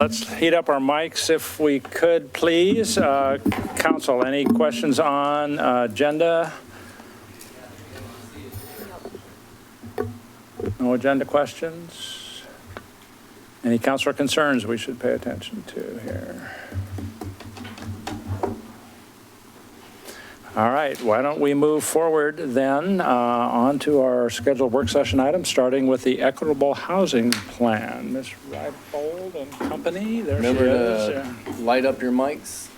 Let's heat up our mics if we could, please. Council, any questions on agenda? No agenda questions? Any councilor concerns we should pay attention to here? All right, why don't we move forward then on to our scheduled work session items, starting with the equitable housing plan. Ms. Reibold and company, there she is. Remember to light up your mics.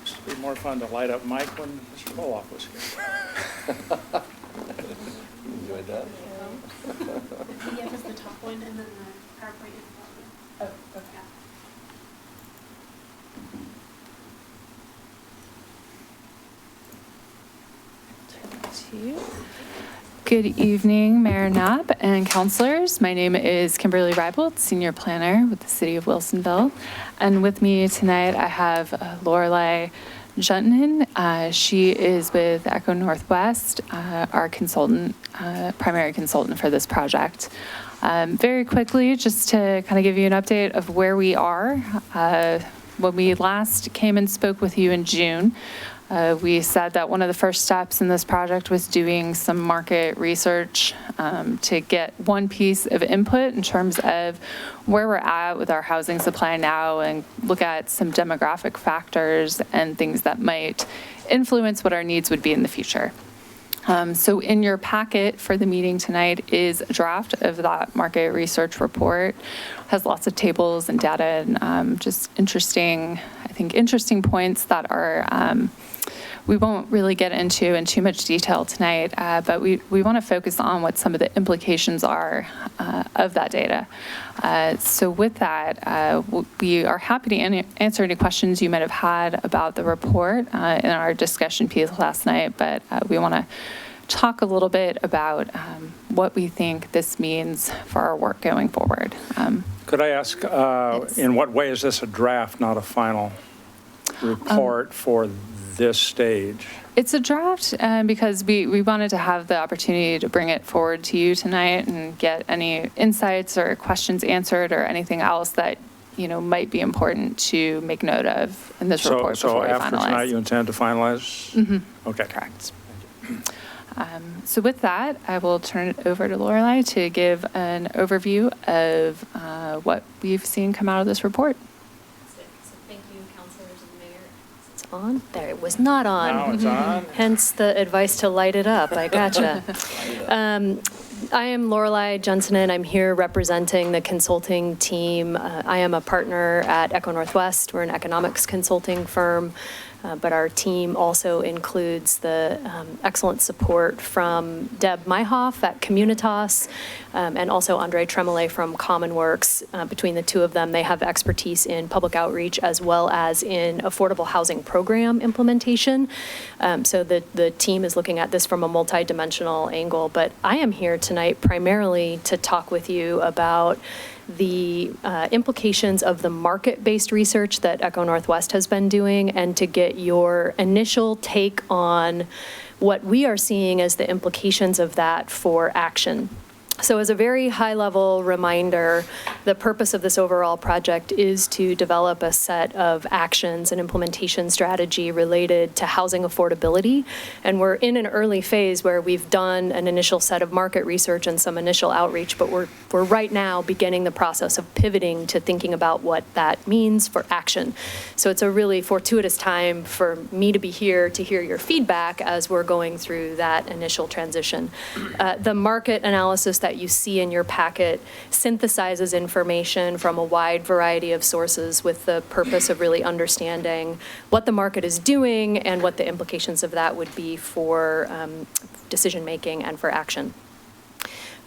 This would be more fun to light up Mike when Mr. Boloff was here. Enjoyed that? Yeah, just the top one and then the PowerPoint is the bottom. Oh, okay. Good evening, Mayor Knapp and councilors. My name is Kimberly Reibold, Senior Planner with the City of Wilsonville. And with me tonight, I have Lorelei Junton. She is with Echo Northwest, our consultant, primary consultant for this project. Very quickly, just to kind of give you an update of where we are. When we last came and spoke with you in June, we said that one of the first steps in this project was doing some market research to get one piece of input in terms of where we're at with our housing supply now and look at some demographic factors and things that might influence what our needs would be in the future. So in your packet for the meeting tonight is a draft of that market research report. It has lots of tables and data and just interesting points that are we won't really get into in too much detail tonight, but we want to focus on what some of the implications are of that data. So with that, we are happy to answer any questions you might have had about the report in our discussion piece last night, but we want to talk a little bit about what we think this means for our work going forward. Could I ask, in what way is this a draft, not a final report for this stage? It's a draft because we wanted to have the opportunity to bring it forward to you tonight and get any insights or questions answered or anything else that might be important to make note of in this report before we finalize. So after tonight you intend to finalize? Mm-hmm. Okay. Correct. So with that, I will turn it over to Lorelei to give an overview of what we've seen come out of this report. On? There, it was not on. Now it's on. Hence the advice to light it up. I gotcha. I am Lorelei Junton, and I'm here representing the consulting team. I am a partner at Echo Northwest. We're an economics consulting firm. But our team also includes the excellent support from Deb Myhoff at Communitas and also Andre Tremolay from Commonworks. Between the two of them, they have expertise in public outreach as well as in affordable housing program implementation. So the team is looking at this from a multidimensional angle. But I am here tonight primarily to talk with you about the implications of the market-based research that Echo Northwest has been doing and to get your initial take on what we are seeing as the implications of that for action. So as a very high-level reminder, the purpose of this overall project is to develop a set of actions and implementation strategy related to housing affordability. And we're in an early phase where we've done an initial set of market research and some initial outreach, but we're right now beginning the process of pivoting to thinking about what that means for action. So it's a really fortuitous time for me to be here to hear your feedback as we're going through that initial transition. The market analysis that you see in your packet synthesizes information from a wide variety of sources with the purpose of really understanding what the market is doing and what the implications of that would be for decision making and for action.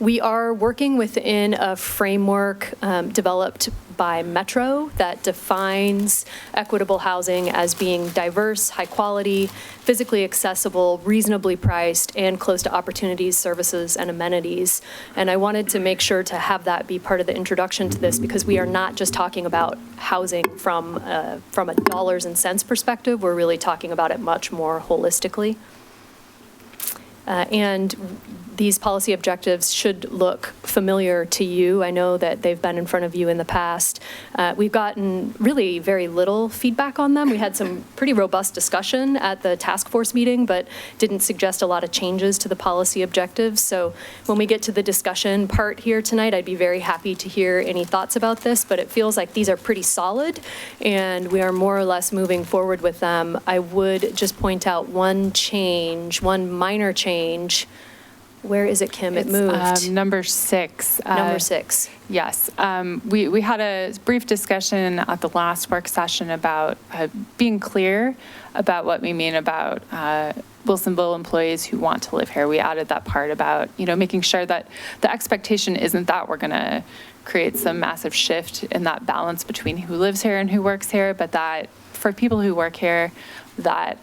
We are working within a framework developed by Metro that defines equitable housing as being diverse, high quality, physically accessible, reasonably priced, and close to opportunities, services, and amenities. And I wanted to make sure to have that be part of the introduction to this because we are not just talking about housing from a dollars and cents perspective. We're really talking about it much more holistically. And these policy objectives should look familiar to you. I know that they've been in front of you in the past. We've gotten really very little feedback on them. We had some pretty robust discussion at the task force meeting, but didn't suggest a lot of changes to the policy objectives. So when we get to the discussion part here tonight, I'd be very happy to hear any thoughts about this, but it feels like these are pretty solid and we are more or less moving forward with them. I would just point out one minor change. Where is it, Kim? It moved. Number 6. Number 6. Yes. We had a brief discussion at the last work session about being clear about what we mean about Wilsonville employees who want to live here. We added that part about, making sure that the expectation isn't that we're going to create some massive shift in that balance between who lives here and who works here, but that for people who work here, that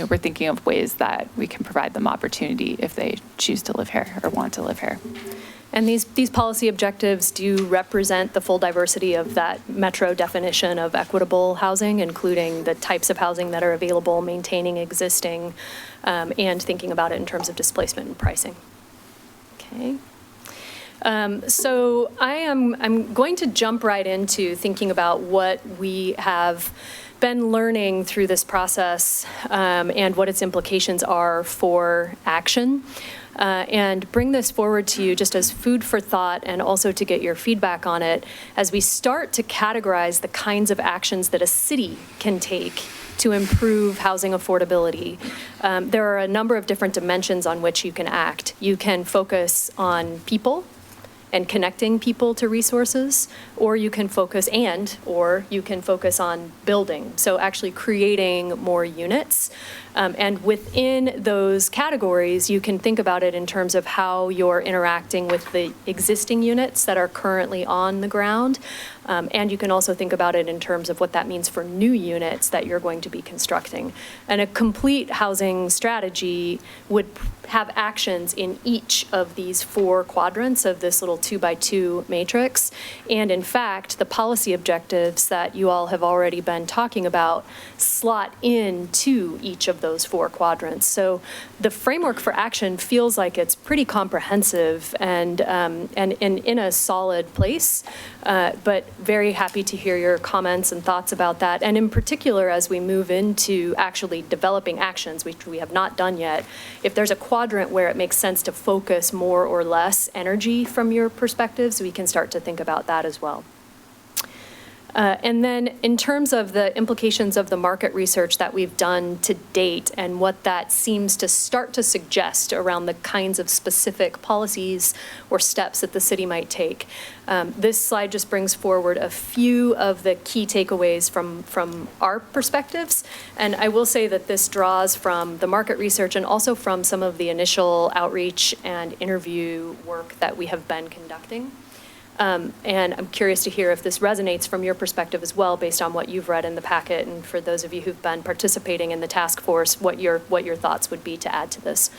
we're thinking of ways that we can provide them opportunity if they choose to live here or want to live here. And these policy objectives do represent the full diversity of that metro definition of equitable housing, including the types of housing that are available, maintaining existing, and thinking about it in terms of displacement and pricing. Okay. So I'm going to jump right into thinking about what we have been learning through this process and what its implications are for action. And bring this forward to you just as food for thought and also to get your feedback on it as we start to categorize the kinds of actions that a city can take to improve housing affordability. There are a number of different dimensions on which you can act. You can focus on people and connecting people to resources, or you can focus on building. So actually creating more units. And within those categories, you can think about it in terms of how you're interacting with the existing units that are currently on the ground. And you can also think about it in terms of what that means for new units that you're going to be constructing. And a complete housing strategy would have actions in each of these 4 quadrants of this little 2x2 matrix. And in fact, the policy objectives that you all have already been talking about slot into each of those 4 quadrants. So the framework for action feels like it's pretty comprehensive and in a solid place, but very happy to hear your comments and thoughts about that. And in particular, as we move into actually developing actions, which we have not done yet, if there's a quadrant where it makes sense to focus more or less energy from your perspectives, we can start to think about that as well. And then in terms of the implications of the market research that we've done to date and what that seems to start to suggest around the kinds of specific policies or steps that the city might take, this slide just brings forward a few of the key takeaways from our perspectives. And I will say that this draws from the market research and also from some of the initial outreach and interview work that we have been conducting. And I'm curious to hear if this resonates from your perspective as well, based on what you've read in the packet, and for those of you who've been participating in the task force, what your thoughts would be to add to this.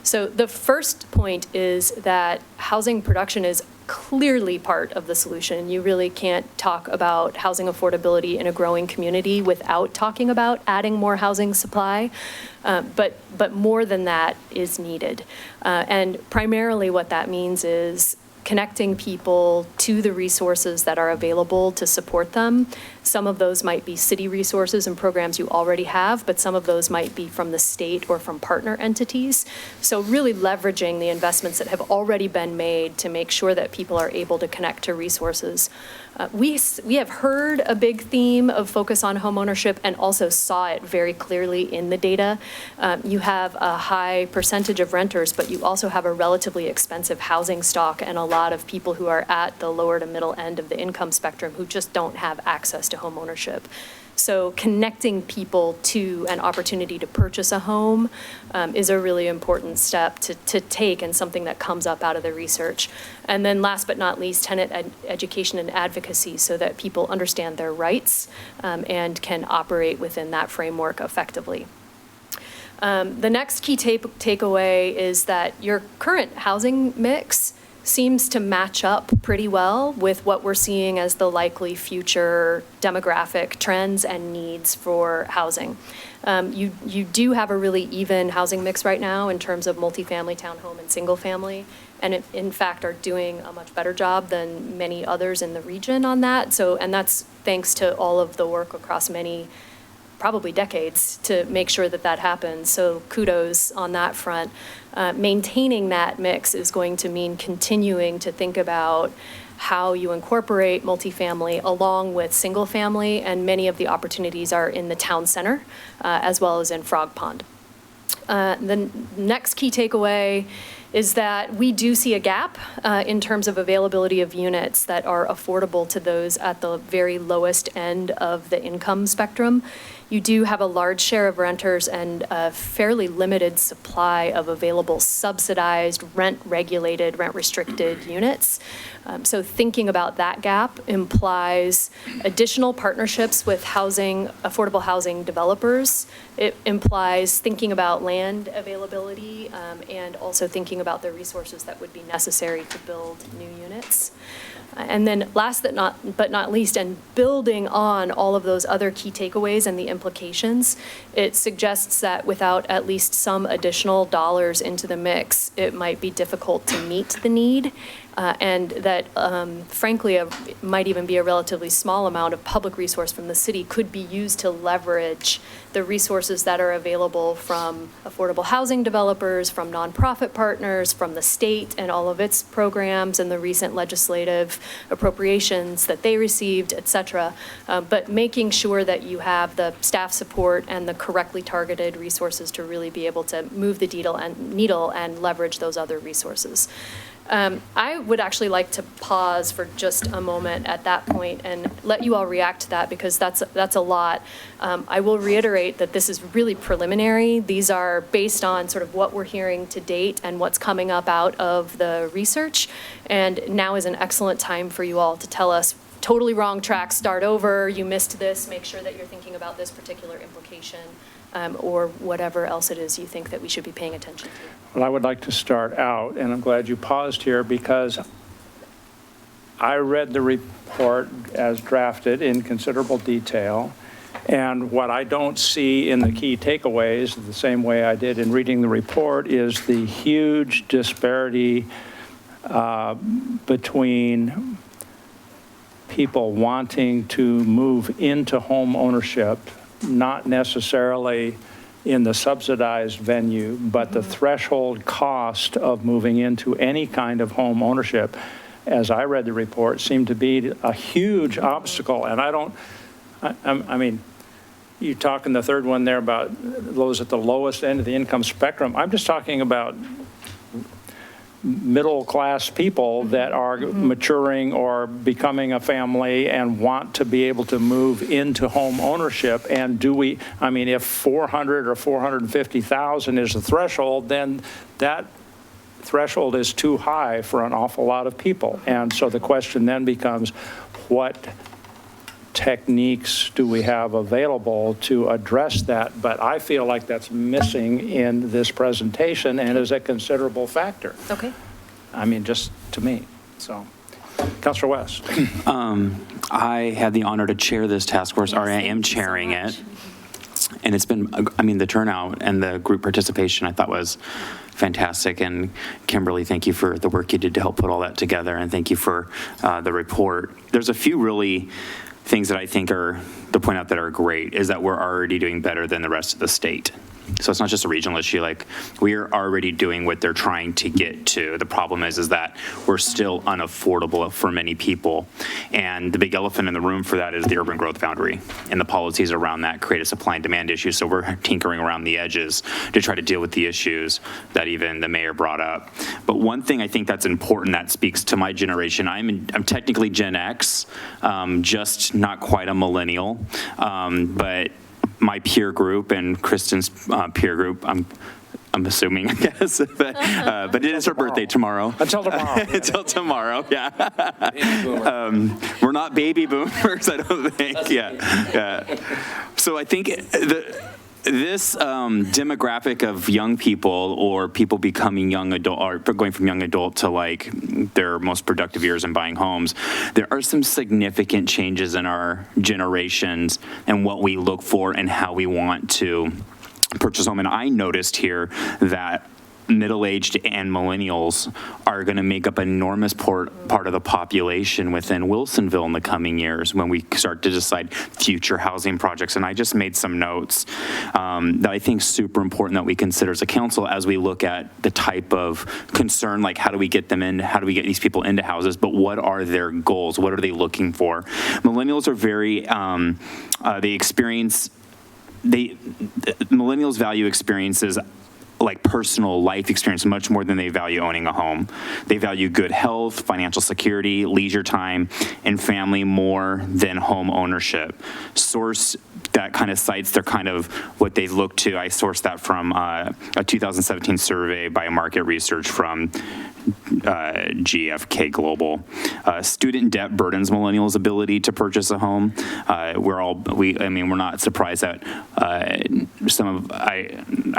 So the first point is that housing production is clearly part of the solution. You really can't talk about housing affordability in a growing community without talking about adding more housing supply, but more than that is needed. And primarily what that means is connecting people to the resources that are available to support them. Some of those might be city resources and programs you already have, but some of those might be from the state or from partner entities. So really leveraging the investments that have already been made to make sure that people are able to connect to resources. We have heard a big theme of focus on homeownership and also saw it very clearly in the data. You have a high percentage of renters, but you also have a relatively expensive housing stock and a lot of people who are at the lower to middle end of the income spectrum who just don't have access to homeownership. So connecting people to an opportunity to purchase a home is a really important step to take, and something that comes up out of the research. And then last but not least, tenant education and advocacy, so that people understand their rights and can operate within that framework effectively. The next key takeaway is that your current housing mix seems to match up pretty well with what we're seeing as the likely future demographic trends and needs for housing. You do have a really even housing mix right now in terms of multifamily, townhome, and single family, and in fact are doing a much better job than many others in the region on that. So, and that's thanks to all of the work across many, probably decades, to make sure that that happens. So kudos on that front. Maintaining that mix is going to mean continuing to think about how you incorporate multifamily along with single family, and many of the opportunities are in the town center as well as in Frog Pond. The next key takeaway is that we do see a gap in terms of availability of units that are affordable to those at the very lowest end of the income spectrum. You do have a large share of renters and a fairly limited supply of available subsidized, rent-regulated, rent-restricted units. So thinking about that gap implies additional partnerships with affordable housing developers. It implies thinking about land availability and also thinking about the resources that would be necessary to build new units. And then last but not least, and building on all of those other key takeaways and the implications, it suggests that without at least some additional dollars into the mix, it might be difficult to meet the need. And that, frankly, might even be a relatively small amount of public resource from the city could be used to leverage the resources that are available from affordable housing developers, from nonprofit partners, from the state and all of its programs and the recent legislative appropriations that they received, et cetera. But making sure that you have the staff support and the correctly targeted resources to really be able to move the needle and leverage those other resources. I would actually like to pause for just a moment at that point and let you all react to that, because that's a lot. I will reiterate that this is really preliminary. These are based on sort of what we're hearing to date and what's coming up out of the research. And now is an excellent time for you all to tell us, totally wrong track, start over, you missed this, make sure that you're thinking about this particular implication, or whatever else it is you think that we should be paying attention to. Well, I would like to start out, and I'm glad you paused here, because I read the report as drafted in considerable detail, and what I don't see in the key takeaways, the same way I did in reading the report, is the huge disparity between people wanting to move into home ownership, not necessarily in the subsidized venue, but the threshold cost of moving into any kind of home ownership, as I read the report, seemed to be a huge obstacle. And I mean, you talk in the third one there about those at the lowest end of the income spectrum. I'm just talking about middle-class people that are maturing or becoming a family and want to be able to move into home ownership. And I mean, if 400 or 450,000 is the threshold, then that threshold is too high for an awful lot of people. And so the question then becomes, what techniques do we have available to address that? But I feel like that's missing in this presentation and is a considerable factor. Okay. I mean, just to me. So, Councilor West. I had the honor to chair this task force, or I am chairing it. And it's been, I mean, the turnout and the group participation I thought was fantastic. And Kimberly, thank you for the work you did to help put all that together. And thank you for the report. There's a few really things that I think are, to point out that are great, is that we're already doing better than the rest of the state. So it's not just a regional issue, like we are already doing what they're trying to get to. The problem is that we're still unaffordable for many people. And the big elephant in the room for that is the urban growth boundary, and the policies around that create a supply and demand issue. So we're tinkering around the edges to try to deal with the issues that even the mayor brought up. But one thing I think that's important that speaks to my generation, I'm technically Gen X, just not quite a millennial, but my peer group and Kristen's peer group, I'm assuming, I guess, but it is her birthday tomorrow. Until tomorrow. Until tomorrow, yeah. We're not baby boomers, I don't think. Yeah. So I think This demographic of young people or people becoming young adult or going from young adult to like their most productive years in buying homes, there are some significant changes in our generations and what we look for and how we want to purchase a home. And I noticed here that middle-aged and millennials are going to make up an enormous part of the population within Wilsonville in the coming years when we start to decide future housing projects. And I just made some notes that I think super important that we consider as a council as we look at the type of concern, like how do we get them in, how do we get these people into houses, but what are their goals? What are they looking for? Millennials are very, millennials value experiences like personal life experience much more than they value owning a home. They value good health, financial security, leisure time, and family more than home ownership. Source that kind of cites their kind of what they look to. I sourced that from a 2017 survey by market research from GFK Global. Student debt burdens millennials' ability to purchase a home. We're not surprised that I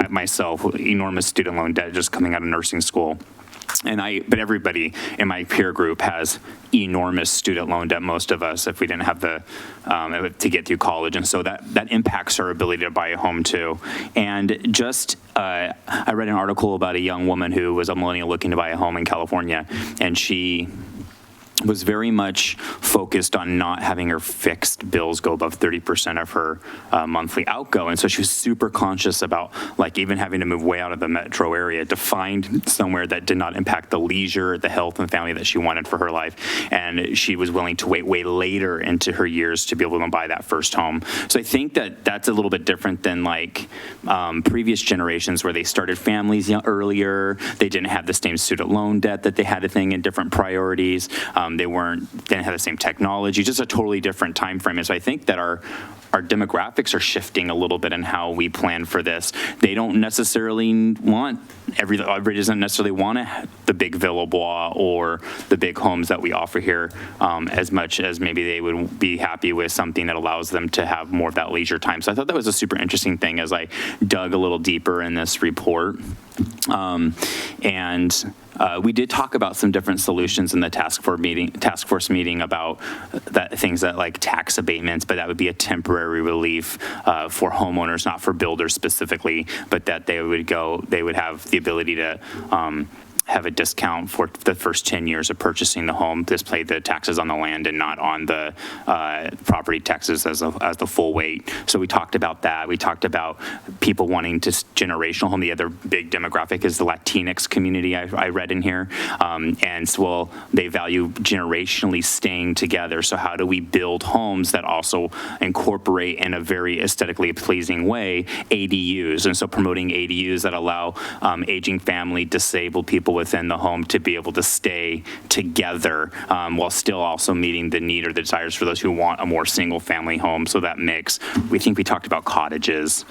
myself, enormous student loan debt just coming out of nursing school. But everybody in my peer group has enormous student loan debt, most of us, if we didn't have to get through college. And so that impacts our ability to buy a home too. And just, I read an article about a young woman who was a millennial looking to buy a home in California, and she was very much focused on not having her fixed bills go above 30% of her monthly outgo. And so she was super conscious about like even having to move way out of the metro area to find somewhere that did not impact the leisure, the health and family that she wanted for her life. And she was willing to wait way later into her years to be able to buy that first home. So I think that that's a little bit different than like previous generations where they started families earlier. They didn't have the same student loan debt that they had a thing in different priorities. They didn't have the same technology, just a totally different time frame. And so I think that our demographics are shifting a little bit in how we plan for this. They don't necessarily want everybody doesn't necessarily want the big Villa Bois or the big homes that we offer here as much as maybe they would be happy with something that allows them to have more of that leisure time. So I thought that was a super interesting thing as I dug a little deeper in this report. We did talk about some different solutions in the task force meeting about things that like tax abatements, but that would be a temporary relief for homeowners, not for builders specifically, but that they would have the ability to have a discount for the first 10 years of purchasing the home, display the taxes on the land and not on the property taxes as the full weight. So we talked about that. We talked about people wanting to generational home. The other big demographic is the Latinx community I read in here. And so they value generationally staying together. So how do we build homes that also incorporate in a very aesthetically pleasing way ADUs? And so promoting ADUs that allow aging family, disabled people within the home to be able to stay together while still also meeting the need or the desires for those who want a more single family home. So that mix, we talked about cottages,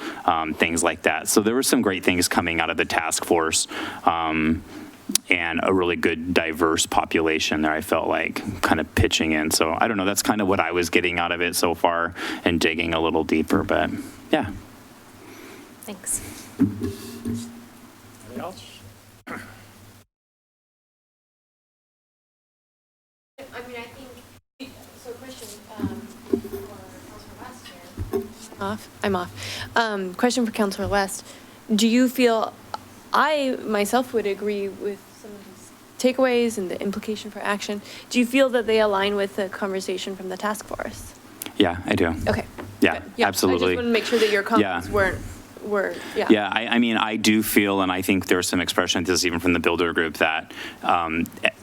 things like that. So there were some great things coming out of the task force and a really good diverse population there, I felt like kind of pitching in. So I don't know, that's kind of what I was getting out of it so far and digging a little deeper, but yeah. Thanks. Anything else? I'm off. Question for Councilor West. Do you feel, I myself would agree with some of these takeaways and the implication for action. Do you feel that they align with the conversation from the task force? Yeah, I do. Okay. Yeah, absolutely. I just want to make sure that your comments were. Yeah, I do feel, and I think there's some expression of this even from the builder group, that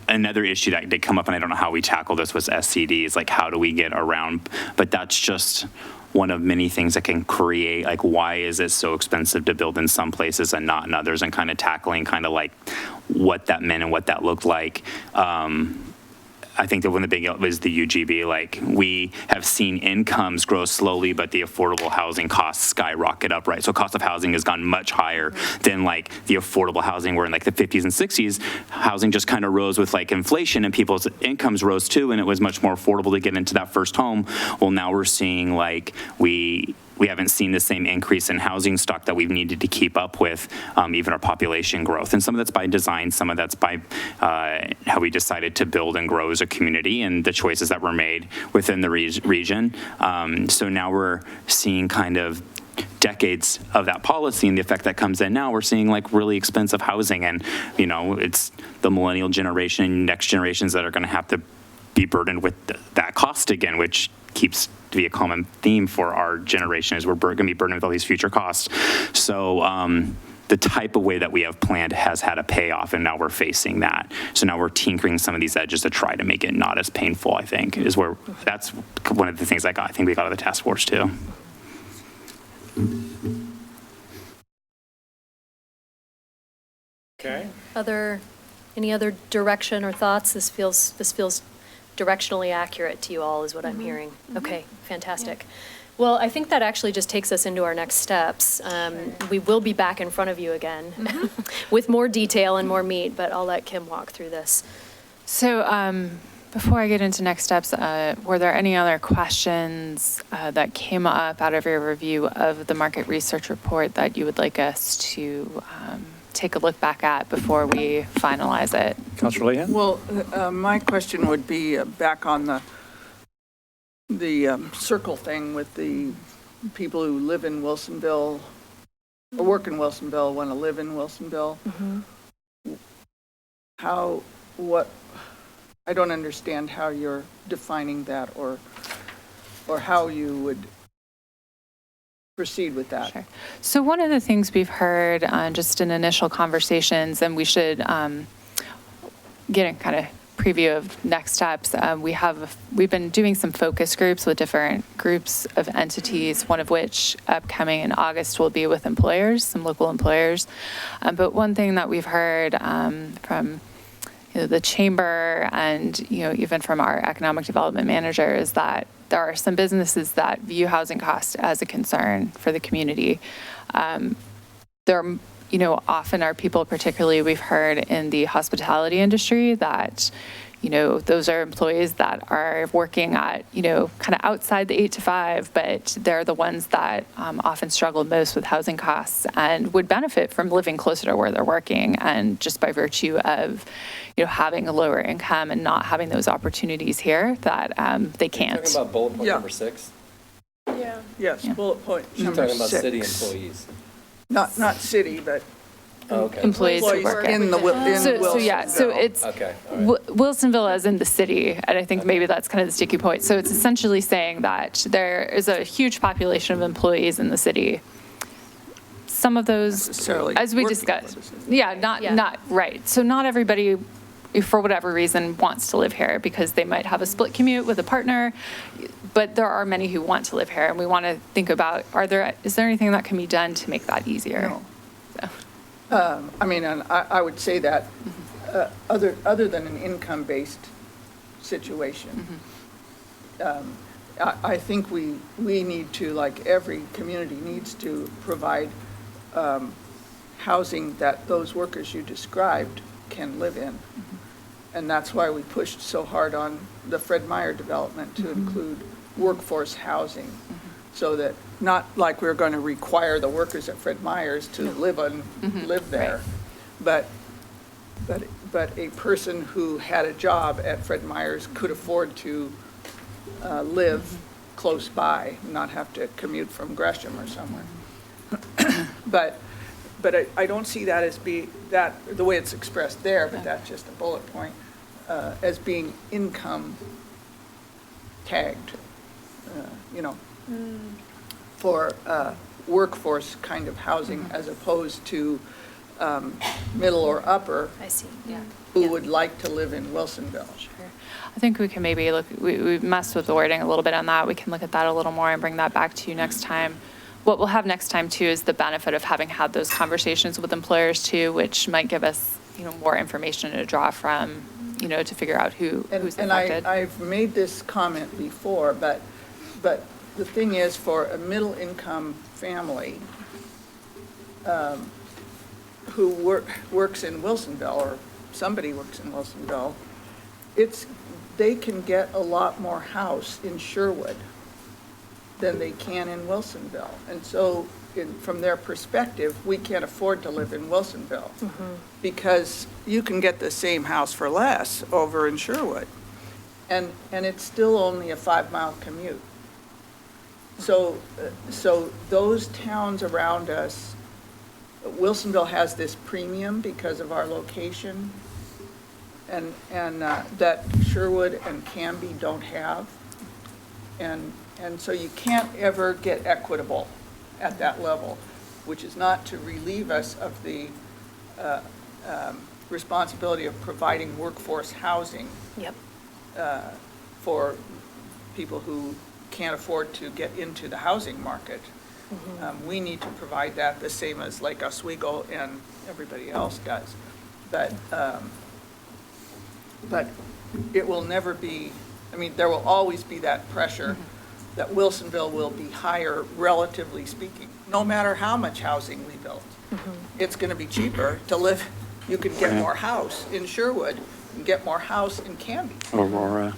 another issue that did come up, and I don't know how we tackle this, was SCDs, like how do we get around, but that's just one of many things that can create, like, why is it so expensive to build in some places and not in others, and kind of tackling kind of like what that meant and what that looked like. I think that one of the big was the UGB. Like, we have seen incomes grow slowly, but the affordable housing costs skyrocket up, right? So cost of housing has gone much higher than like the affordable housing, where in like the 50s and 60s, housing just kind of rose with like inflation and people's incomes rose too, and it was much more affordable to get into that first home. Well, now we're seeing like we we haven't seen the same increase in housing stock that we've needed to keep up with even our population growth. And some of that's by design, some of that's by how we decided to build and grow as a community and the choices that were made within the region. So now we're seeing kind of decades of that policy and the effect that comes in now. We're seeing like really expensive housing, and it's the millennial generation and next generations that are going to have to be burdened with that cost again, which keeps to be a common theme for our generation, is we're going to be burdened with all these future costs. So the type of way that we have planned has had a payoff, and now we're facing that. So now we're tinkering some of these edges to try to make it not as painful, I think, is where that's one of the things I think we got out of the task force too. Okay. Any other direction or thoughts? This feels directionally accurate to you all, is what I'm hearing. Okay, fantastic. Well, I think that actually just takes us into our next steps. We will be back in front of you again with more detail and more meat, but I'll let Kim walk through this. So before I get into next steps, were there any other questions that came up out of your review of the market research report that you would like us to take a look back at before we finalize it? Councilor Leahan? Well, my question would be back on the circle thing with the people who live in Wilsonville, or work in Wilsonville, want to live in Wilsonville. I don't understand how you're defining that, or how you would proceed with that. Sure. So one of the things we've heard just in initial conversations, and we should get a kind of preview of next steps, we've been doing some focus groups with different groups of entities, one of which upcoming in August will be with employers, some local employers. But one thing that we've heard from the chamber and even from our economic development manager is that there are some businesses that view housing costs as a concern for the community. There often are people, particularly we've heard in the hospitality industry, that those are employees that are working at kind of outside the 8 to 5, but they're the ones that often struggle most with housing costs and would benefit from living closer to where they're working, and just by virtue of having a lower income and not having those opportunities here, that they can't. Talking about bullet point number 6? Yeah. Yes, bullet point You're number talking about 6. city employees. Not city, but Okay. Employees who work in at. the So Wilsonville. it's Okay. All right. Wilsonville as in the city, and I think maybe that's kind of the sticky point. So it's essentially saying that there is a huge population of employees in the city. Some of those, Necessarily as we working discussed, places. not right. So not everybody, for whatever reason, wants to live here because they might have a split commute with a partner, but there are many who want to live here, and we want to think about, is there anything that can be done to make that easier? No. So. And I would say that other than an income-based situation, I think we need to, like every community needs to provide housing that those workers you described can live in. And that's why we pushed so hard on the Fred Meyer development to include workforce housing, so that not like we're going to require the workers at Fred Meyer's to live there, but a person who had a job at Fred Meyer's could afford to live close by, not have to commute from Gresham or somewhere. But I don't see that as the way it's expressed there, but that's just a bullet point, as being income tagged, for workforce kind of housing, as opposed to middle or upper I see, yeah. who would like to live in Wilsonville. I think we can maybe we messed with the wording a little bit on that. We can look at that a little more and bring that back to you next time. What we'll have next time too is the benefit of having had those conversations with employers too, which might give us, more information to draw from, to figure out who's affected. And I've made this comment before, but the thing is, for a middle-income family who works in Wilsonville, or somebody works in Wilsonville, they can get a lot more house in Sherwood than they can in Wilsonville. And so from their perspective, we can't afford to live in Wilsonville because you can get the same house for less over in Sherwood. And it's still only a 5-mile commute. So those towns around us, Wilsonville has this premium because of our location, and that Sherwood and Canby don't have. And so you can't ever get equitable at that level, which is not to relieve us of the responsibility of providing workforce housing Yep. for people who can't afford to get into the housing market. We need to provide that the same as like Oswego and everybody else does. But it will never be, I mean, there will always be that pressure that Wilsonville will be higher, relatively speaking, no matter how much housing we build. It's going to be cheaper to live. You can get more house in Sherwood and get more house in Canby. Aurora.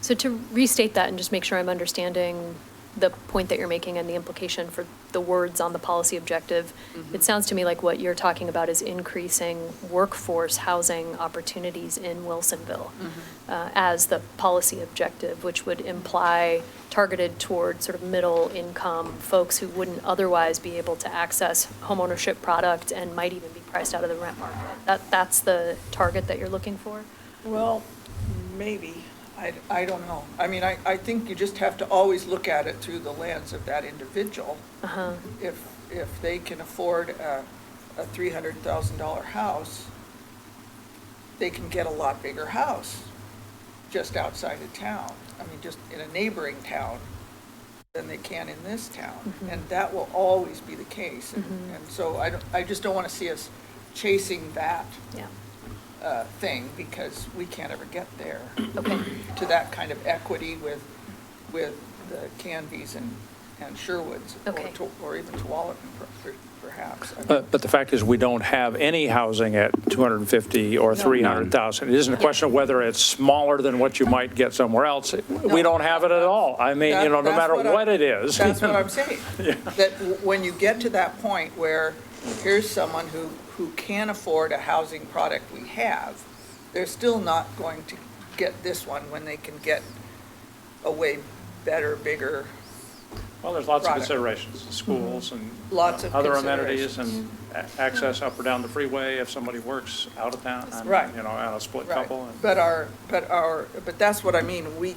So to restate that and just make sure I'm understanding the point that you're making and the implication for the words on the policy objective, it sounds to me like what you're talking about is increasing workforce housing opportunities in Wilsonville as the policy objective, which would imply targeted toward sort of middle income folks who wouldn't otherwise be able to access homeownership product and might even be priced out of the rent market. That's the target that you're looking for? Well, maybe. I don't know. I mean, I think you just have to always look at it through the lens of that individual. If they can afford a $300,000 house, they can get a lot bigger house just outside of town. I mean, just in a neighboring town than they can in this town. And that will always be the case. And so I just don't want to see us chasing that. Yeah. Thing, because we can't ever get there. Okay. To that kind of equity with the Canbys and Sherwoods, Okay. or even Tualatin, perhaps. I mean, But the fact is, we don't have any housing at 250 or 300,000. It isn't a question of whether it's smaller than what you might get somewhere else. We don't have it at all. I mean, no that's matter what what it is. That's what I'm saying. That when you get to that point where here's someone who can afford a housing product we have, they're still not going to get this one when they can get a way better, bigger. Well, there's lots of product. considerations, schools and Lots of other amenities considerations. and access up or down the freeway if somebody works out of town. Right. You know, on a split Right. couple. But that's what I mean. We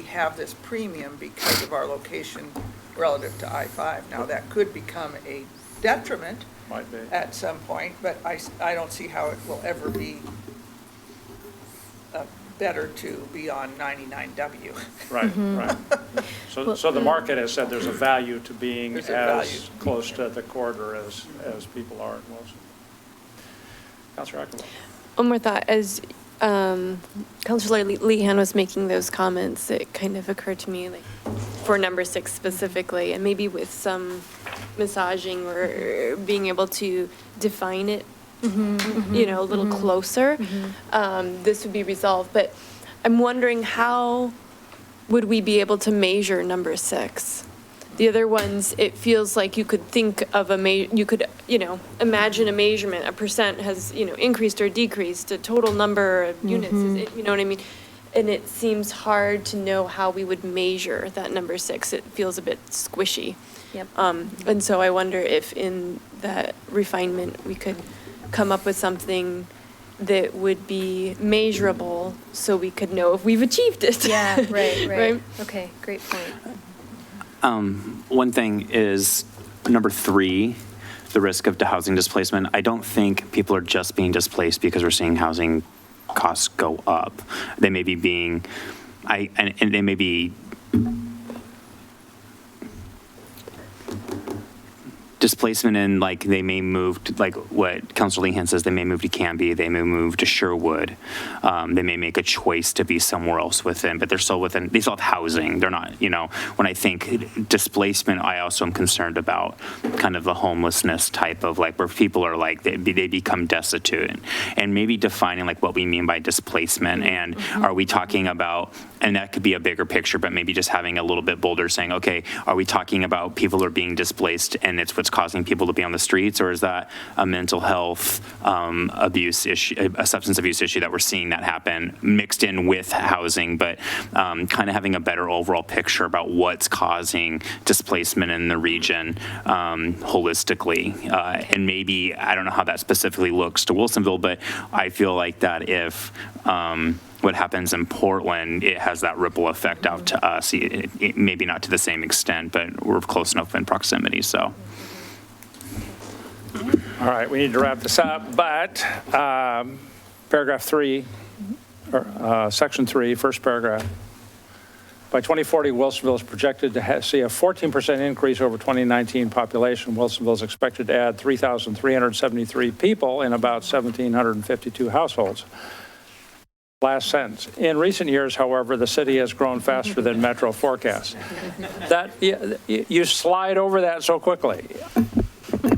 have this premium because of our location relative to I-5. Now, that could become a detriment Might be. at some point, but I don't see how it will ever be better to be on 99W. Right, right. So the market has said there's a value to being There's a value. as close to the corridor as people are in Wilson. Councilor Ackerman. One more thought, as Councilor Lehan was making those comments, it kind of occurred to me, like, for number 6 specifically, and maybe with some massaging or being able to define it, a little closer, this would be resolved. But I'm wondering, how would we be able to measure number 6? The other ones, it feels like you could think of imagine a measurement, a percent has, increased or decreased, a total number of units, you know what I mean? And it seems hard to know how we would measure that number 6. It feels a bit squishy. Yep. And so I wonder if in that refinement, we could come up with something that would be measurable so we could know if we've achieved it. Yeah, right. Right? Okay, great point. One thing is number 3, the risk of housing displacement. I don't think people are just being displaced because we're seeing housing costs go up. They may be being, and they may be displacement in, like, they may move to, like what Councilor Lehan says, they may move to Canby, they may move to Sherwood. They may make a choice to be somewhere else within, but they're still within, they still have housing. They're not, when I think displacement, I also am concerned about kind of the homelessness type of, like, where people are like, they become destitute, and maybe defining like what we mean by displacement. And are we talking about, and that could be a bigger picture, but maybe just having a little bit bolder saying, okay, are we talking about people who are being displaced and it's what's causing people to be on the streets, or is that a mental health abuse issue, a substance abuse issue that we're seeing that happen mixed in with housing, but kind of having a better overall picture about what's causing displacement in the region holistically. And maybe, I don't know how that specifically looks to Wilsonville, but I feel like that if what happens in Portland, it has that ripple effect out to us. Maybe not to the same extent, but we're close enough in proximity, so. All right, we need to wrap this up, but paragraph 3, or section 3, first paragraph. By 2040, Wilsonville is projected to see a 14% increase over 2019 population. Wilsonville is expected to add 3,373 people in about 1,752 households. Last sentence. In recent years, however, the city has grown faster than Metro forecasts. That, you slide over that so quickly.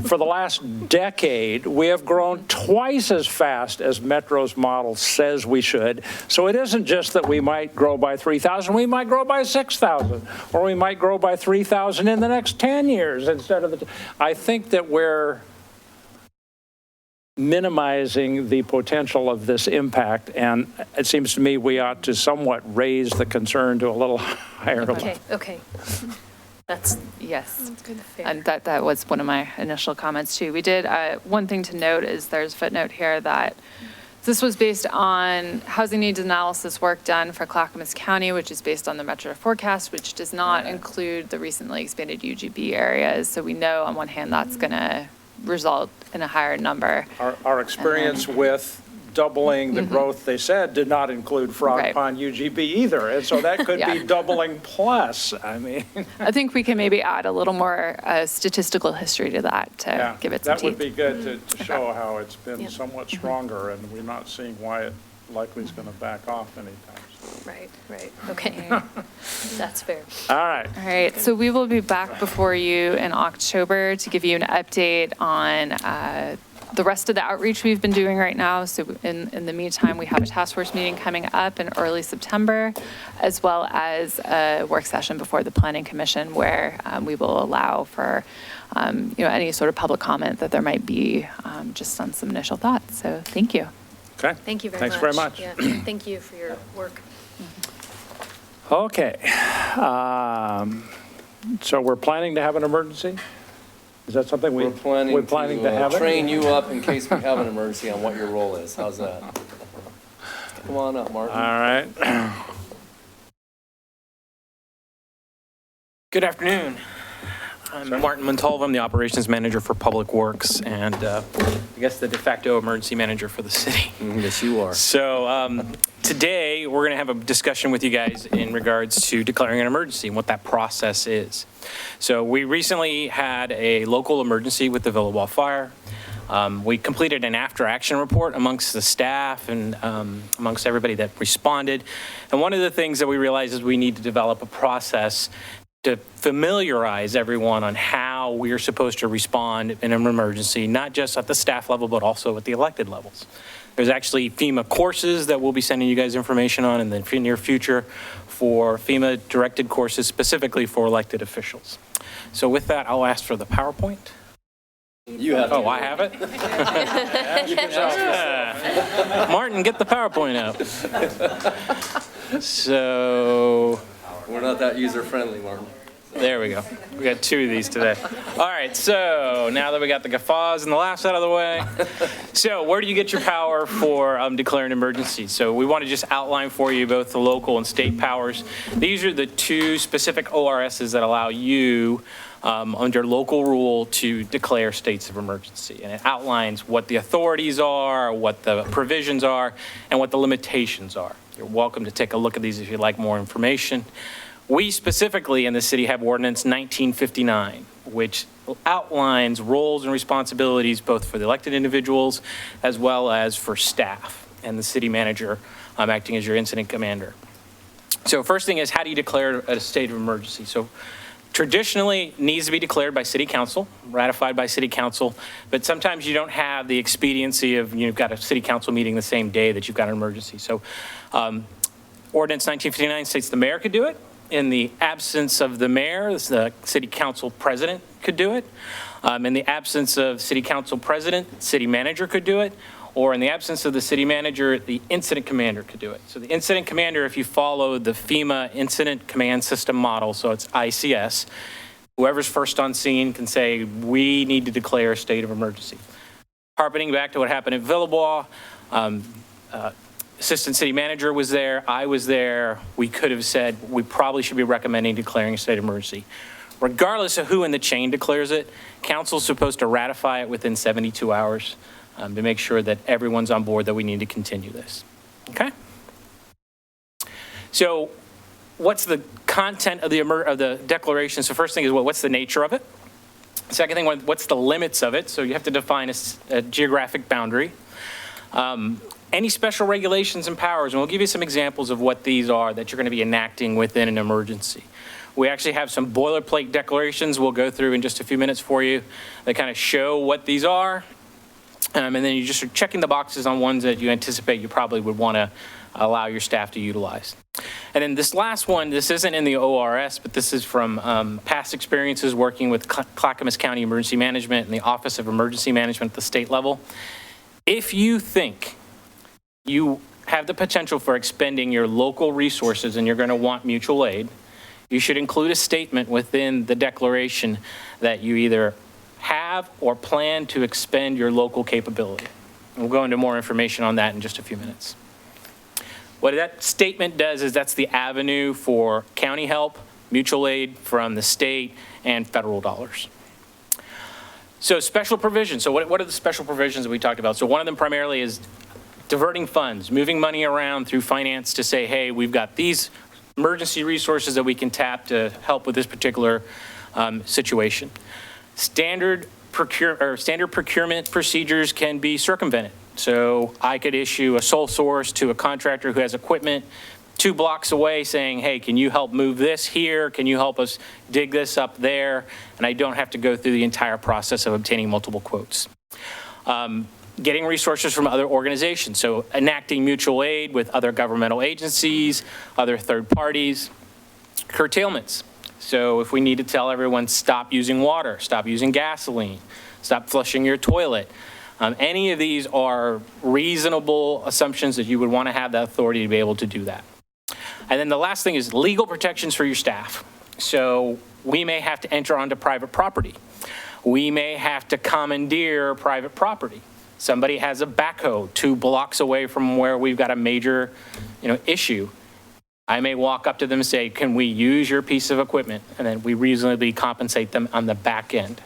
For the last decade, we have grown twice as fast as Metro's model says we should. So it isn't just that we might grow by 3,000, we might grow by 6,000, or we might grow by 3,000 in the next 10 years instead of I think that we're minimizing the potential of this impact, and it seems to me we ought to somewhat raise the concern to a little higher level. Okay. That's Yes. good. And that was one of my initial comments too. We did, one thing to note is there's a footnote here that this was based on housing needs analysis work done for Clackamas County, which is based on the Metro forecast, which does not include the recently expanded UGB areas. So we know on one hand that's going to result in a higher number. Our experience with doubling the growth they said did not include Frog Right. Pond UGB either. And so that could be doubling plus. I mean, I think we can maybe add a little more statistical history to that to give it some that would teeth. be good to show how it's been somewhat stronger, and we're not seeing why it likely is going to back off anytime soon. Right. Okay. That's fair. All right. All right, so we will be back before you in October to give you an update on the rest of the outreach we've been doing right now. So in the meantime, we have a task force meeting coming up in early September, as well as a work session before the Planning Commission where we will allow for any sort of public comment that there might be just on some initial thoughts. So thank you. Okay. Thank you very much. Thanks very much. Yeah. Thank you for your work. Okay. So we're planning to have an emergency? Is that something We're planning to have it? train you up in case we have an emergency on what your role is. How's that? Come on up, Martin. All right. Good afternoon. I'm Martin Montalvo. I'm the operations manager for Public Works and I guess the de facto emergency manager for the city. Yes, you are. So today we're going to have a discussion with you guys in regards to declaring an emergency and what that process is. So we recently had a local emergency with the Villa Wall fire. We completed an after-action report amongst the staff and amongst everybody that responded. And one of the things that we realized is we need to develop a process to familiarize everyone on how we are supposed to respond in an emergency, not just at the staff level, but also at the elected levels. There's actually FEMA courses that we'll be sending you guys information on in the near future for FEMA directed courses specifically for elected officials. So with that, I'll ask for the PowerPoint. You have to. Oh, I have it? Yeah. Martin, get the PowerPoint out. So We're not that user-friendly, Martin. there we go. We got 2 of these today. All right, so now that we got the guffaws and the laughs out of the way, so where do you get your power for declaring emergency? So we want to just outline for you both the local and state powers. These are the 2 specific ORSs that allow you under local rule to declare states of emergency. And it outlines what the authorities are, what the provisions are, and what the limitations are. You're welcome to take a look at these if you'd like more information. We specifically in the city have Ordinance 1959. which outlines roles and responsibilities both for the elected individuals as well as for staff and the city manager acting as your incident commander. So first thing is, how do you declare a state of emergency? So traditionally, it needs to be declared by city council, ratified by city council, but sometimes you don't have the expediency of, you've got a city council meeting the same day that you've got an emergency. So Ordinance 1959 states the mayor could do it. In the absence of the mayor, the city council president could do it. In the absence of city council president, city manager could do it. Or in the absence of the city manager, the incident commander could do it. So the incident commander, if you follow the FEMA Incident Command System model, so it's ICS, whoever's first on scene can say, we need to declare a state of emergency. Harkening back to what happened at Villebois, assistant city manager was there, I was there, we could have said, we probably should be recommending declaring a state of emergency. Regardless of who in the chain declares it, council's supposed to ratify it within 72 hours. To make sure that everyone's on board that we need to continue this. Okay? So what's the content of the declaration? So first thing is, what's the nature of it? Second thing, what's the limits of it? So you have to define a geographic boundary. Any special regulations and powers, and we'll give you some examples of what these are that you're going to be enacting within an emergency. We actually have some boilerplate declarations we'll go through in just a few minutes for you that kind of show what these are. And then you just are checking the boxes on ones that you anticipate you probably would want to allow your staff to utilize. And then this last one, this isn't in the ORS, but this is from past experiences working with Clackamas County Emergency Management and the Office of Emergency Management at the state level. If you think you have the potential for expending your local resources and you're going to want mutual aid, you should include a statement within the declaration that you either have or plan to expend your local capability. And we'll go into more information on that in just a few minutes. What that statement does is that's the avenue for county help, mutual aid from the state, and federal dollars. So special provisions. So what are the special provisions that we talked about? So one of them primarily is diverting funds, moving money around through finance to say, hey, we've got these emergency resources that we can tap to help with this particular situation. Standard procurement procedures can be circumvented. So I could issue a sole source to a contractor who has equipment 2 blocks away saying, hey, can you help move this here? Can you help us dig this up there? And I don't have to go through the entire process of obtaining multiple quotes. Getting resources from other organizations. So enacting mutual aid with other governmental agencies, other third parties. Curtailments. So if we need to tell everyone, stop using water, stop using gasoline, stop flushing your toilet. Any of these are reasonable assumptions that you would want to have the authority to be able to do that. And then the last thing is legal protections for your staff. So we may have to enter onto private property. We may have to commandeer private property. Somebody has a backhoe 2 blocks away from where we've got a major, issue. I may walk up to them and say, can we use your piece of equipment? And then we reasonably compensate them on the back end.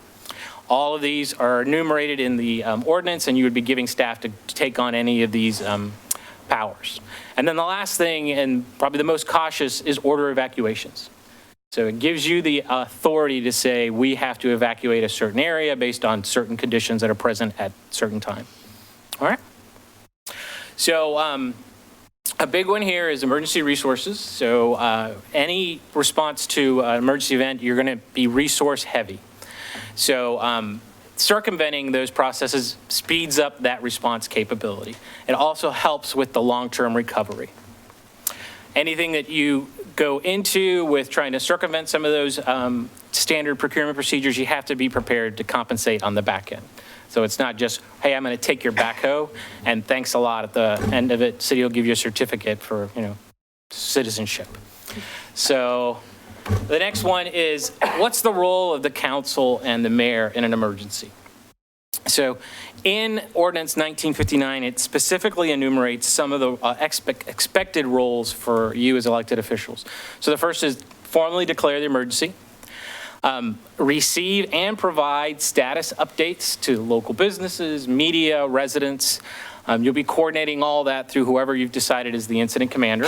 All of these are enumerated in the ordinance, and you would be giving staff to take on any of these powers. And then the last thing, and probably the most cautious, is order evacuations. So it gives you the authority to say, we have to evacuate a certain area based on certain conditions that are present at certain time. All right? So, a big one here is emergency resources. So any response to an emergency event, you're going to be resource heavy. So circumventing those processes speeds up that response capability. It also helps with the long-term recovery. Anything that you go into with trying to circumvent some of those standard procurement procedures, you have to be prepared to compensate on the back end. So it's not just, hey, I'm going to take your backhoe, and thanks a lot. At the end of it, city will give you a certificate for, citizenship. So the next one is, what's the role of the council and the mayor in an emergency? So in Ordinance 1959, it specifically enumerates some of the expected roles for you as elected officials. So the first is formally declare the emergency. Receive and provide status updates to local businesses, media, residents. You'll be coordinating all that through whoever you've decided is the incident commander.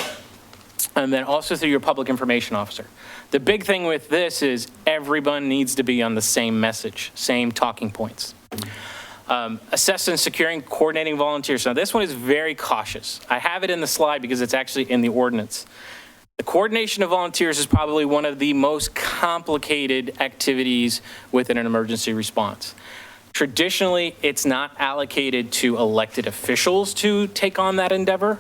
and then also through your public information officer. The big thing with this is everyone needs to be on the same message, same talking points. Assess and securing coordinating volunteers. Now this one is very cautious. I have it in the slide because it's actually in the ordinance. The coordination of volunteers is probably one of the most complicated activities within an emergency response. Traditionally, it's not allocated to elected officials to take on that endeavor.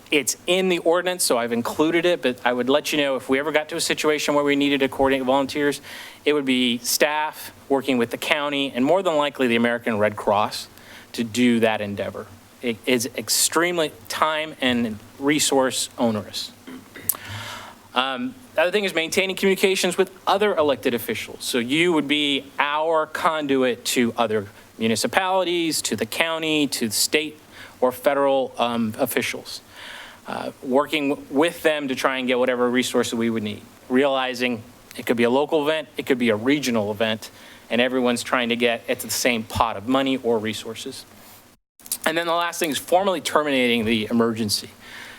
It's in the ordinance, so I've included it, but I would let you know if we ever got to a situation where we needed to coordinate volunteers, it would be staff working with the county and more than likely the American Red Cross to do that endeavor. It is extremely time and resource onerous. The other thing is maintaining communications with other elected officials. So you would be our conduit to other municipalities, to the county, to the state or federal officials. Working with them to try and get whatever resources we would need. Realizing it could be a local event, it could be a regional event, and everyone's trying to get at the same pot of money or resources. And then the last thing is formally terminating the emergency.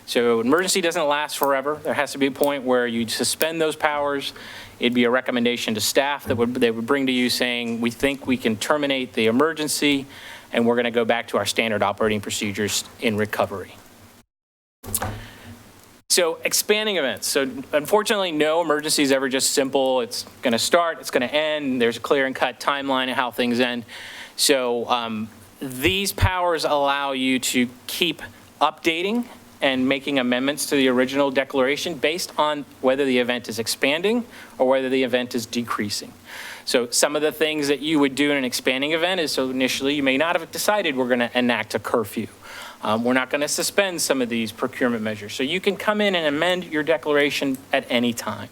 So emergency doesn't last forever. There has to be a point where you suspend those powers. It'd be a recommendation to staff that they would bring to you saying, we think we can terminate the emergency and we're going to go back to our standard operating procedures in recovery. So expanding events. So unfortunately, no emergency is ever just simple. It's going to start, it's going to end. There's a clear and cut timeline of how things end. So these powers allow you to keep updating and making amendments to the original declaration based on whether the event is expanding or whether the event is decreasing. So some of the things that you would do in an expanding event is, so initially you may not have decided we're going to enact a curfew. We're not going to suspend some of these procurement measures. So you can come in and amend your declaration at any time.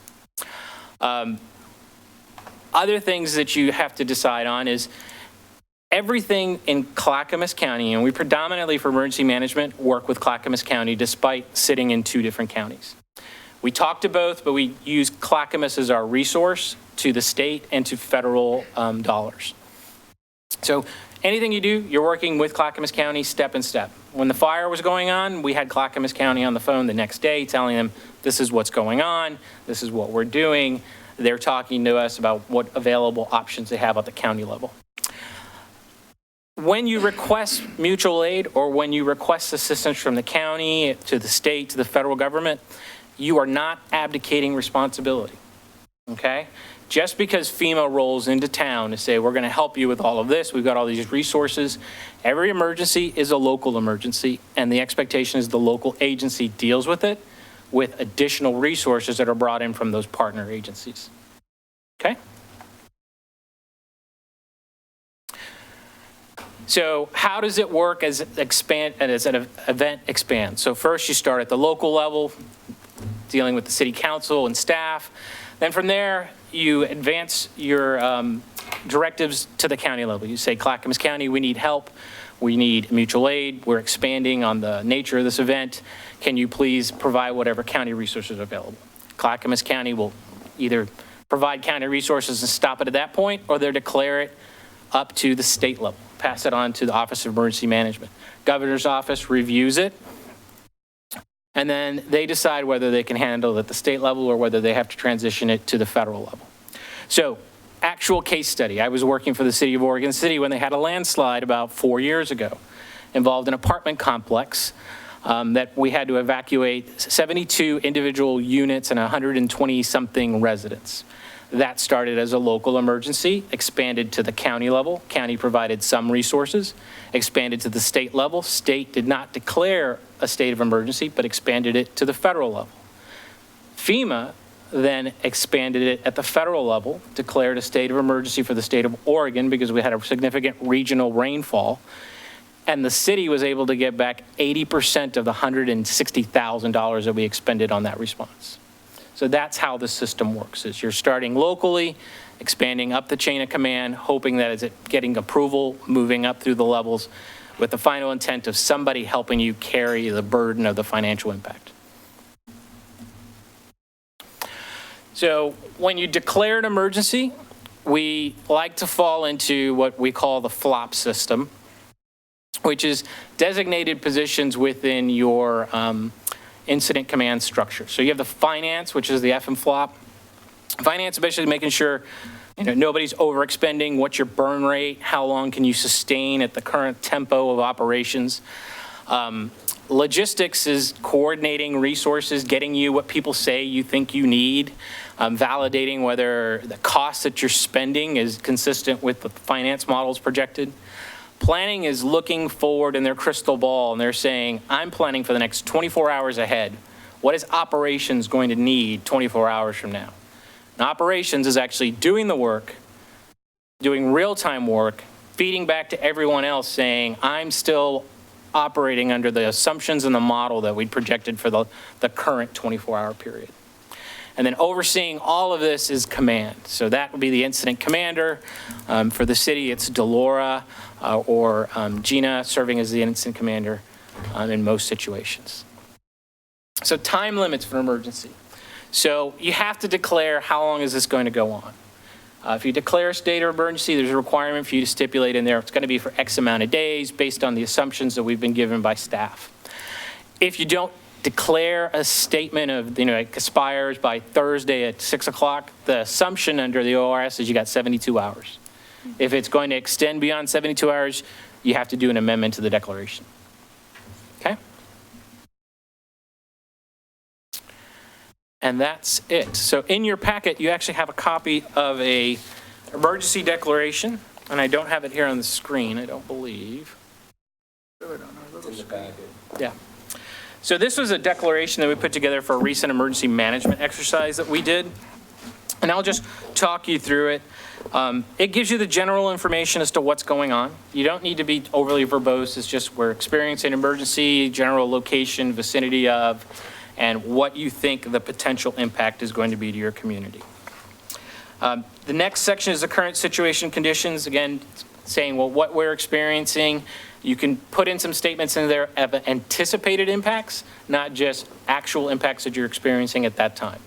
Other things that you have to decide on is everything in Clackamas County, and we predominantly for emergency management work with Clackamas County despite sitting in 2 different counties. We talk to both, but we use Clackamas as our resource to the state and to federal dollars. So anything you do, you're working with Clackamas County step and step. When the fire was going on, we had Clackamas County on the phone the next day telling them, this is what's going on, this is what we're doing. They're talking to us about what available options they have at the county level. When you request mutual aid or when you request assistance from the county to the state to the federal government, you are not abdicating responsibility, okay? Just because FEMA rolls into town to say, we're going to help you with all of this, we've got all these resources, every emergency is a local emergency, and the expectation is the local agency deals with it with additional resources that are brought in from those partner agencies, okay? So how does it work as an event expands? So first you start at the local level, dealing with the city council and staff. Then from there, you advance your directives to the county level. You say, Clackamas County, we need help. We need mutual aid. We're expanding on the nature of this event. Can you please provide whatever county resources are available? Clackamas County will either provide county resources and stop it at that point, or they'll declare it up to the state level, pass it on to the Office of Emergency Management. Governor's office reviews it, and then they decide whether they can handle it at the state level or whether they have to transition it to the federal level. So, actual case study. I was working for the city of Oregon City when they had a landslide about 4 years ago. Involved an apartment complex that we had to evacuate 72 individual units and 120-something residents. That started as a local emergency, expanded to the county level. County provided some resources, expanded to the state level. State did not declare a state of emergency, but expanded it to the federal level. FEMA then expanded it at the federal level, declared a state of emergency for the state of Oregon because we had a significant regional rainfall. And the city was able to get back 80% of the $160,000 that we expended on that response. So that's how the system works, is you're starting locally, expanding up the chain of command, hoping that it's getting approval, moving up through the levels with the final intent of somebody helping you carry the burden of the financial impact. So when you declare an emergency, we like to fall into what we call the FLOP system, which is designated positions within your incident command structure. So you have the finance, which is the F and flop. Finance is basically making sure nobody's overexpending. What's your burn rate? How long can you sustain at the current tempo of operations? Logistics is coordinating resources, getting you what people say you think you need, validating whether the cost that you're spending is consistent with the finance models projected. Planning is looking forward in their crystal ball, and they're saying, I'm planning for the next 24 hours ahead. What is operations going to need 24 hours from now? And operations is actually doing the work, doing real-time work, feeding back to everyone else saying, I'm still operating under the assumptions in the model that we projected for the current 24-hour period. And then overseeing all of this is command. So that would be the incident commander. For the city, it's Delora or Gina serving as the incident commander in most situations. So time limits for emergency. So you have to declare how long is this going to go on. If you declare a state of emergency, there's a requirement for you to stipulate in there it's going to be for X amount of days based on the assumptions that we've been given by staff. If you don't declare a statement of, it expires by Thursday at 6 o'clock, the assumption under the ORS is you got 72 hours. If it's going to extend beyond 72 hours, you have to do an amendment to the declaration. Okay? And that's it. So in your packet, you actually have a copy of a emergency declaration, and I don't have it here on the screen, I don't believe. Yeah. So this was a declaration that we put together for a recent emergency management exercise that we did. And I'll just talk you through it. It gives you the general information as to what's going on. You don't need to be overly verbose. It's just we're experiencing an emergency, general location, vicinity of, and what you think the potential impact is going to be to your community. The next section is the current situation conditions. Again, saying, well, what we're experiencing. You can put in some statements in there of anticipated impacts, not just actual impacts that you're experiencing at that time.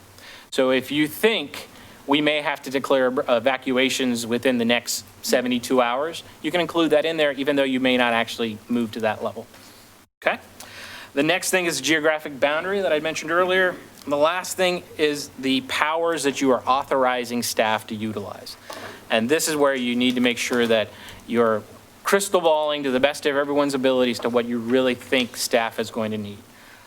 So if you think we may have to declare evacuations within the next 72 hours, you can include that in there, even though you may not actually move to that level. Okay? The next thing is the geographic boundary that I mentioned earlier. And the last thing is the powers that you are authorizing staff to utilize. And this is where you need to make sure that you're crystal balling to the best of everyone's abilities to what you really think staff is going to need.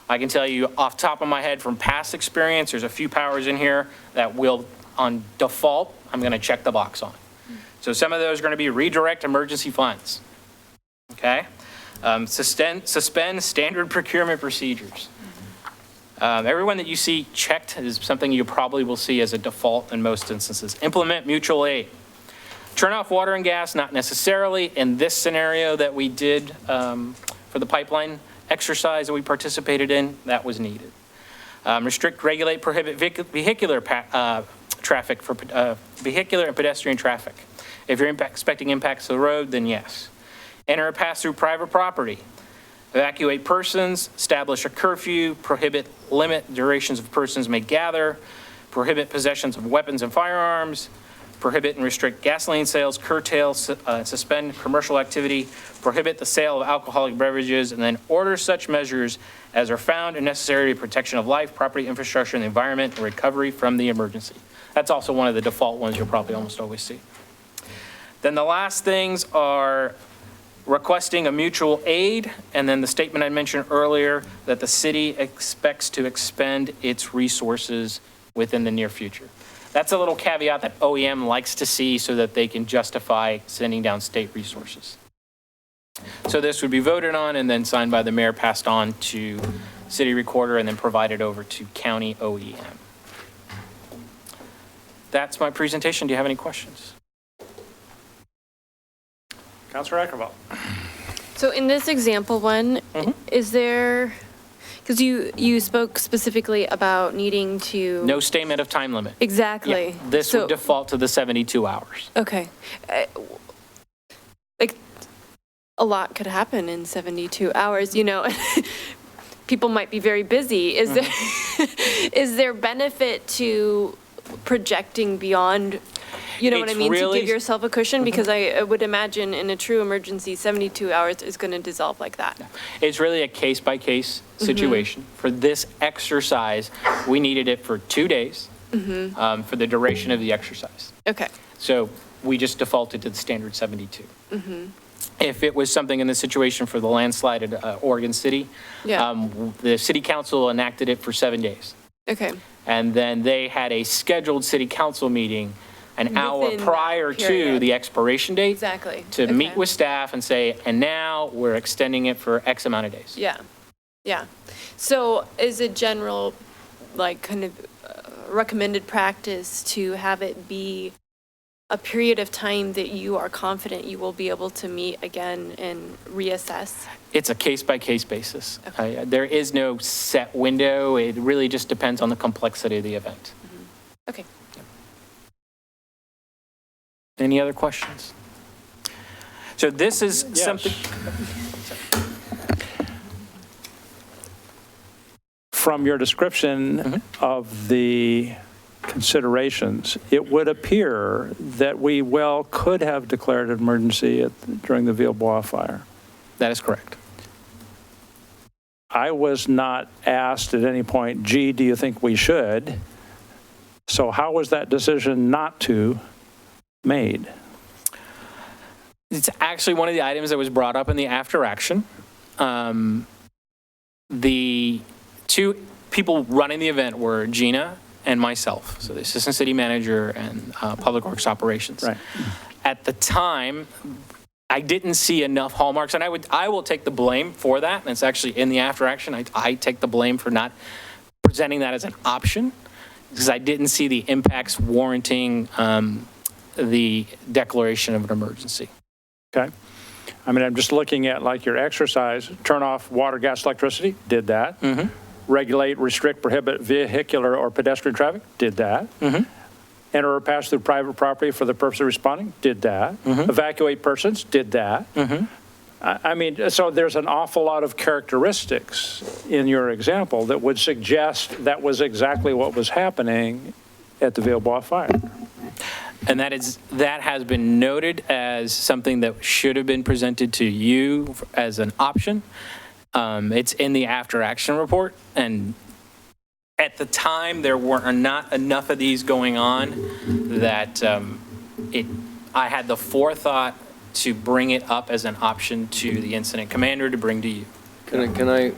I can tell you off the top of my head from past experience, there's a few powers in here that will, on default, I'm going to check the box on. So some of those are going to be redirect emergency funds. Okay? Suspend standard procurement procedures. Everyone that you see checked is something you probably will see as a default in most instances. Implement mutual aid. Turn off water and gas, not necessarily. In this scenario that we did for the pipeline exercise that we participated in, that was needed. Restrict, regulate, prohibit vehicular traffic for vehicular and pedestrian traffic. If you're expecting impacts to the road, then yes. Enter or pass through private property. Evacuate persons, establish a curfew, prohibit, limit durations of persons may gather, prohibit possessions of weapons and firearms, prohibit and restrict gasoline sales, curtail, suspend commercial activity, prohibit the sale of alcoholic beverages, and then order such measures as are found and necessary to protection of life, property, infrastructure, and the environment, and recovery from the emergency. That's also one of the default ones you'll probably almost always see. Then the last things are requesting a mutual aid, and then the statement I mentioned earlier that the city expects to expend its resources within the near future. That's a little caveat that OEM likes to see so that they can justify sending down state resources. So this would be voted on and then signed by the mayor, passed on to city recorder, and then provided over to county OEM. That's my presentation. Do you have any questions? Councilor Ackervall. So in this example one, is there, because you spoke specifically about needing to. No statement of time limit. Exactly. Yeah, this would default to the 72 hours. Okay. Like, a lot could happen in 72 hours, people might be very busy. Is there benefit to projecting beyond You know what I It's mean? To really- give yourself a cushion, because I would imagine in a true emergency, 72 hours is going to dissolve like that. It's really a case-by-case situation. For this exercise, we needed it for 2 days for the duration of the exercise. Okay. So we just defaulted to the standard 72. If it was something in the situation for the landslide at Oregon City, Yeah. the city council enacted it for 7 days. Okay. And then they had a scheduled city council meeting an hour Within that prior to period. the expiration date. Exactly. To Okay. meet with staff and say, and now we're extending it for X amount of days. Yeah. Yeah. So is it general, like, kind of recommended practice to have it be a period of time that you are confident you will be able to meet again and reassess? It's a case-by-case basis. There is no set window. It really just depends on the complexity of the event. Okay. Any other questions? So this is Yes. something, From your description of the considerations, it would appear that we well could have declared an emergency during the Villebois fire. that is correct. I was not asked at any point, gee, do you think we should? So how was that decision not to made? It's actually one of the items that was brought up in the after action. The two people running the event were Gina and myself, so the assistant city manager and public works operations. Right. At the time, I didn't see enough hallmarks, and I will take the blame for that. And it's actually in the after action. I take the blame for not presenting that as an option because I didn't see the impacts warranting the declaration of an emergency. Okay. I mean, I'm just looking at like your exercise, turn off water, gas, electricity, did that. Regulate, restrict, prohibit vehicular or pedestrian traffic, did that. Enter or pass through private property for the purpose of responding, did that. Evacuate persons, did that. I mean, so there's an awful lot of characteristics in your example that would suggest that was exactly what was happening at the Villebois fire. And that has been noted as something that should have been presented to you as an option. It's in the after action report. And at the time, there were not enough of these going on that I had the forethought to bring it up as an option to the incident commander to bring to you. Can I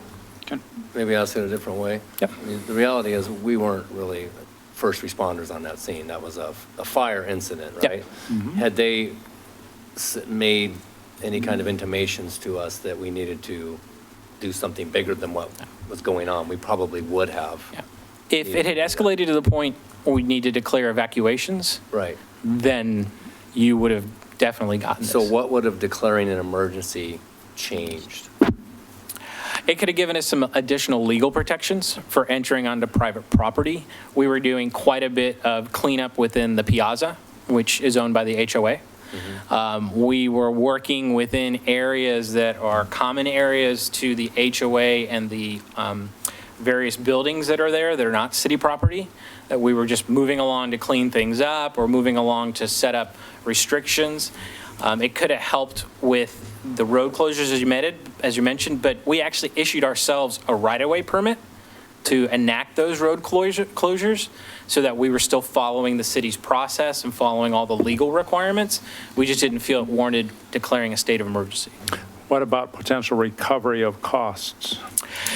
maybe ask it a different way? Yep. I mean, the reality is we weren't really first responders on that scene. That was a fire incident, Yep. right? Had they made any kind of intimations to us that we needed to do something bigger than what was going on, we probably would have. Yeah. If it had escalated to the point where we need to declare evacuations, Right. then you would have definitely gotten this. So what would have declaring an emergency changed? It could have given us some additional legal protections for entering onto private property. We were doing quite a bit of cleanup within the piazza, which is owned by the HOA. We were working within areas that are common areas to the HOA and the various buildings that are there that are not city property, that we were just moving along to clean things up or moving along to set up restrictions. It could have helped with the road closures as you mentioned, but we actually issued ourselves a right-of-way permit to enact those road closures so that we were still following the city's process and following all the legal requirements. We just didn't feel it warranted declaring a state of emergency. What about potential recovery of costs?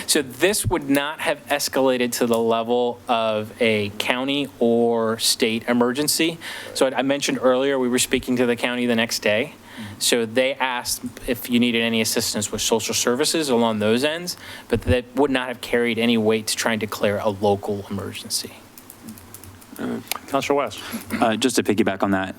So this would not have escalated to the level of a county or state emergency. So I mentioned earlier, we were speaking to the county the next day. So they asked if you needed any assistance with social services along those ends, but that would not have carried any weight to try and declare a local emergency. Councilor West. Just to piggyback on that,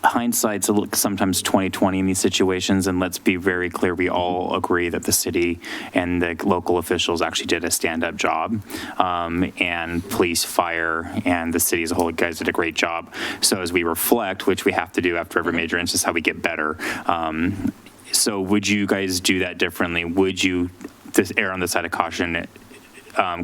hindsight's sometimes 20/20 in these situations, and let's be very clear, we all agree that the city and the local officials actually did a stand-up job, and police, fire, and the city as a whole, you guys did a great job. So as we reflect, which we have to do after every major instance, how we get better. So would you guys do that differently? Would you just err on the side of caution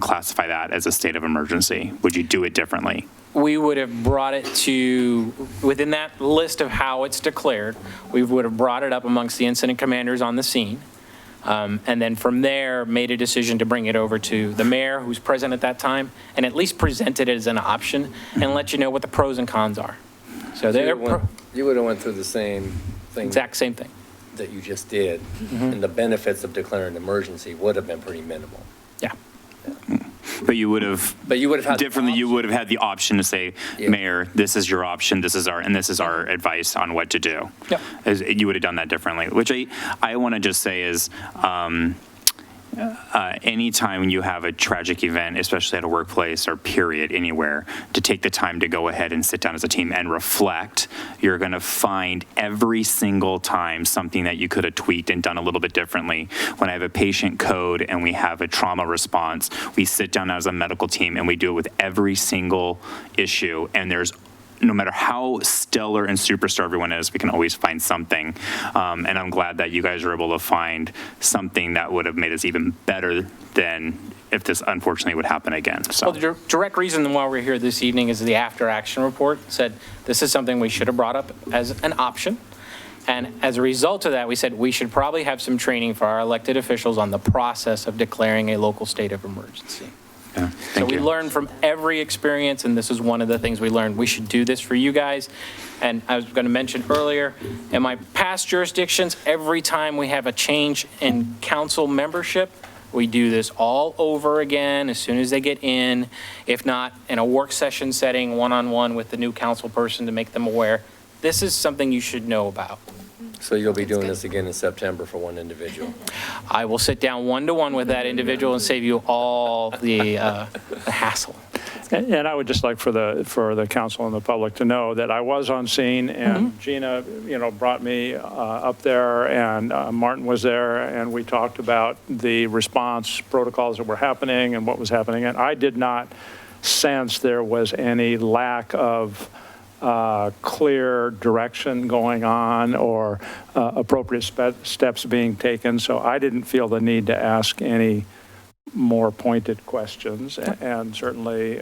classify that as a state of emergency? Would you do it differently? We would have brought it to, within that list of how it's declared, we would have brought it up amongst the incident commanders on the scene. And then from there, made a decision to bring it over to the mayor, who's present at that time, and at least present it as an option and let you know what the pros and cons are. So You would have went through the same thing. exact same thing. That you just did, and the benefits of declaring an emergency would have been pretty minimal. Yeah. But you would have. But you would have had the differently. You option. would have had the option to say, Yeah. Mayor, this is your option. This is our advice on what to do. Yep. You would have done that differently. Which I want to just say is, anytime you have a tragic event, especially at a workplace or period anywhere, to take the time to go ahead and sit down as a team and reflect, you're going to find every single time something that you could have tweaked and done a little bit differently. When I have a patient code and we have a trauma response, we sit down as a medical team and we do it with every single issue, and there's no matter how stellar and superstar everyone is, we can always find something. And I'm glad that you guys were able to find something that would have made us even better than if this unfortunately would happen again. So. Well, the direct reason why we're here this evening is the after action report said this is something we should have brought up as an option. And as a result of that, we said we should probably have some training for our elected officials on the process of declaring a local state of emergency. Yeah, So thank we you. learn from every experience, and this is one of the things we learned. We should do this for you guys. And I was going to mention earlier, in my past jurisdictions, every time we have a change in council membership, we do this all over again as soon as they get in, if not in a work session setting, one-on-one with the new council person to make them aware. This is something you should know about. So you'll be doing this again in September for one individual. I will sit down one-to-one with that individual and save you all the hassle. And I would just like for the council and the public to know that I was on scene, and Gina, brought me up there, and Martin was there, and we talked about the response protocols that were happening and what was happening. And I did not sense there was any lack of clear direction going on or appropriate steps being taken. So I didn't feel the need to ask any more pointed questions, and certainly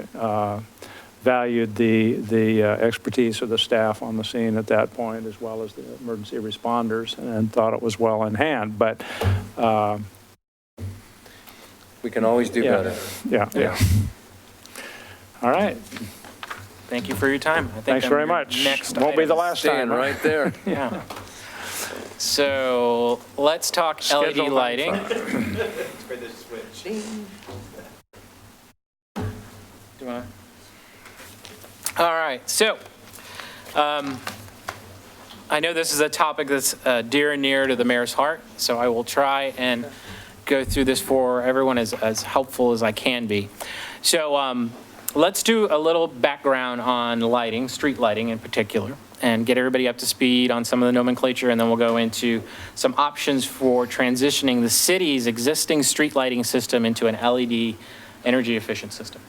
valued the expertise of the staff on the scene at that point, as well as the emergency responders, and thought it was well in hand. But We can always do better. yeah. All right. Thank you for your time. I think Thanks I'm very your much. Next Won't be the item. last Staying time. huh? right there. Yeah. So let's talk LED Schedule lighting. For the switch. Do you want to? All right. So I know this is a topic that's dear and near to the mayor's heart, so I will try and go through this for everyone as helpful as I can be. So let's do a little background on lighting, street lighting in particular, and get everybody up to speed on some of the nomenclature, and then we'll go into some options for transitioning the city's existing street lighting system into an LED energy efficient system.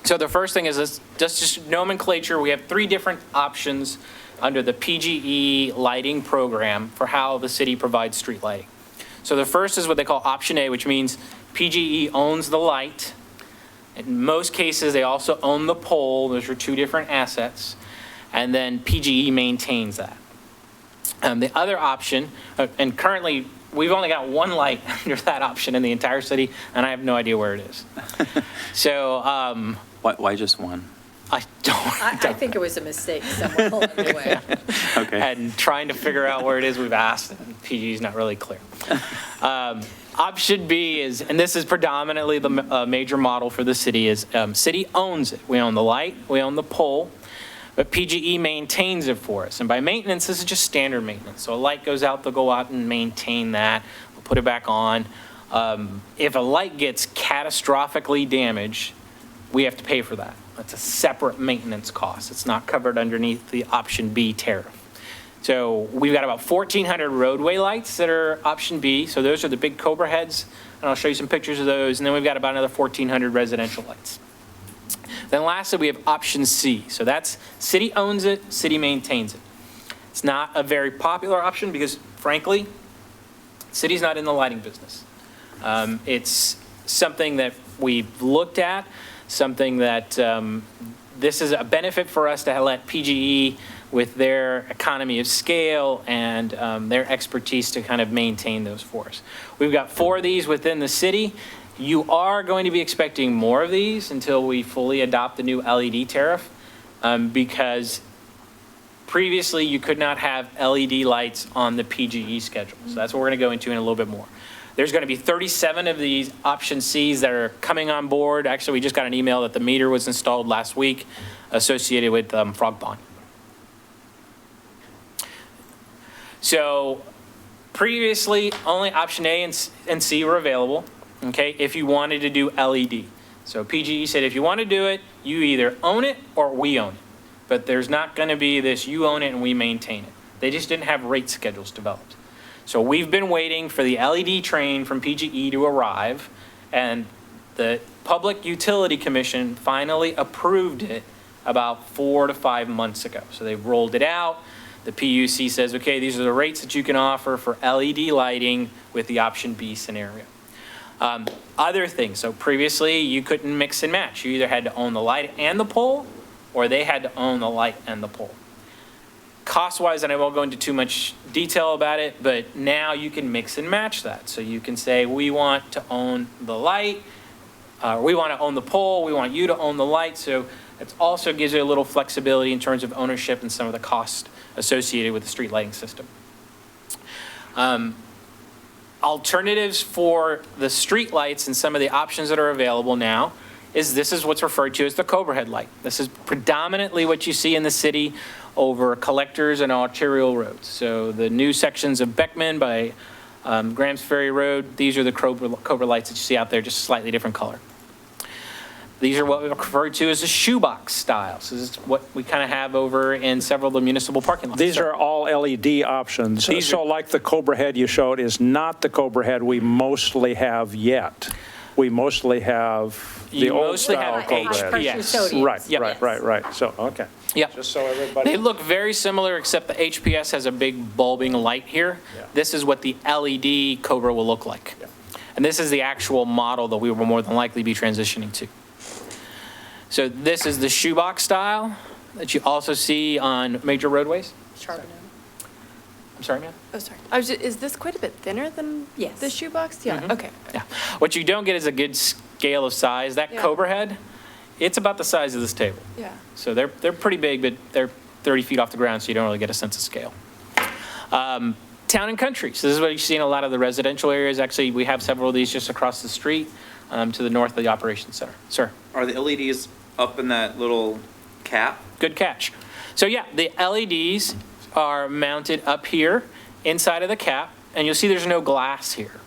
So the first thing is this, just nomenclature. We have 3 different options under the PGE lighting program for how the city provides street lighting. So the first is what they call option A, which means PGE owns the light. In most cases, they also own the pole. Those are 2 different assets. And then PGE maintains that. The other option, and currently we've only got 1 light under that option in the entire city, and I have no idea where it is. So Why just one? I don't. I think it was a mistake somewhere along the way. Okay. And trying to figure out where it is, we've asked, and PG is not really clear. Option B is, and this is predominantly the major model for the city, is city owns it. We own the light, we own the pole, but PGE maintains it for us. And by maintenance, this is just standard maintenance. So a light goes out, they'll go out and maintain that, we'll put it back on. If a light gets catastrophically damaged, we have to pay for that. That's a separate maintenance cost. It's not covered underneath the option B tariff. So we've got about 1,400 roadway lights that are option B. So those are the big Cobra heads, and I'll show you some pictures of those. And then we've got about another 1,400 residential lights. Then lastly, we have option C. So that's city owns it, city maintains it. It's not a very popular option because, frankly, city's not in the lighting business. It's something that we've looked at, something that this is a benefit for us to let PGE, with their economy of scale and their expertise, to kind of maintain those for us. We've got 4 of these within the city. You are going to be expecting more of these until we fully adopt the new LED tariff, because previously you could not have LED lights on the PGE schedule. So that's what we're going to go into in a little bit more. There's going to be 37 of these option Cs that are coming on board. Actually, we just got an email that the meter was installed last week associated with Frog Pond. So previously, only option A and C were available, okay, if you wanted to do LED. So PGE said if you want to do it, you either own it or we own it. But there's not going to be this you own it and we maintain it. They just didn't have rate schedules developed. So we've been waiting for the LED train from PGE to arrive, and the Public Utility Commission finally approved it about 4 to 5 months ago. So they rolled it out. The PUC says, okay, these are the rates that you can offer for LED lighting with the option B scenario. Other things, so previously you couldn't mix and match. You either had to own the light and the pole, or they had to own the light and the pole. Cost-wise, and I won't go into too much detail about it, but now you can mix and match that. So you can say, we want to own the light, we want to own the pole, we want you to own the light. So it also gives you a little flexibility in terms of ownership and some of the cost associated with the street lighting system. Alternatives for the street lights and some of the options that are available now is this is what's referred to as the Cobra head light. This is predominantly what you see in the city over collectors and arterial roads. So the new sections of Beckman by Graham's Ferry Road, these are the Cobra lights that you see out there, just a slightly different color. These are what we refer to as the shoebox style. So this is what we kind of have over in several of the municipal parking lots. These are all LED options. So like the Cobra head you showed is not the Cobra head we mostly have yet. We mostly have the old style Cobra head. HPS. Right. So, okay. Yep. Just so everybody. They look very similar, except the HPS has a big bulbing light here. Yeah. This is what the LED Cobra will look like. Yeah. And this is the actual model that we will more than likely be transitioning to. So this is the shoebox style that you also see on major roadways. Charbonneau. I'm sorry, ma'am? Oh, sorry. Is this quite a bit thinner than Yes. the shoebox? Yeah, okay. Yeah. What you don't get is a good scale of size. That Yeah. Cobra head, it's about the size of this table. Yeah. So they're pretty big, but they're 30 feet off the ground, so you don't really get a sense of scale. Town and country. So this is what you see in a lot of the residential areas. Actually, we have several of these just across the street to the north of the operations center. Sir? Are the LEDs up in that little cap? Good catch. So yeah, the LEDs are mounted up here inside of the cap, and you'll see there's no glass here.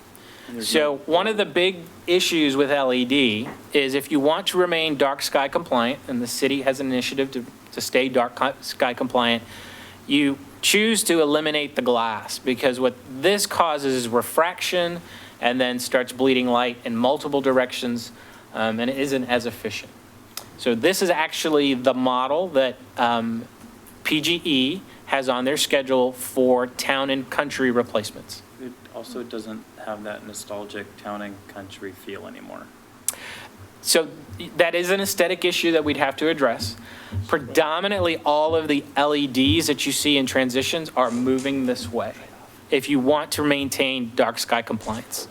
So one of the big issues with LED is if you want to remain dark sky compliant, and the city has an initiative to stay dark sky compliant, you choose to eliminate the glass, because what this causes is refraction and then starts bleeding light in multiple directions, and it isn't as efficient. So this is actually the model that PGE has on their schedule for town and country replacements. It also doesn't have that nostalgic town and country feel anymore. So that is an aesthetic issue that we'd have to address. Predominantly, all of the LEDs that you see in transitions are moving this way if you want to maintain dark sky compliance.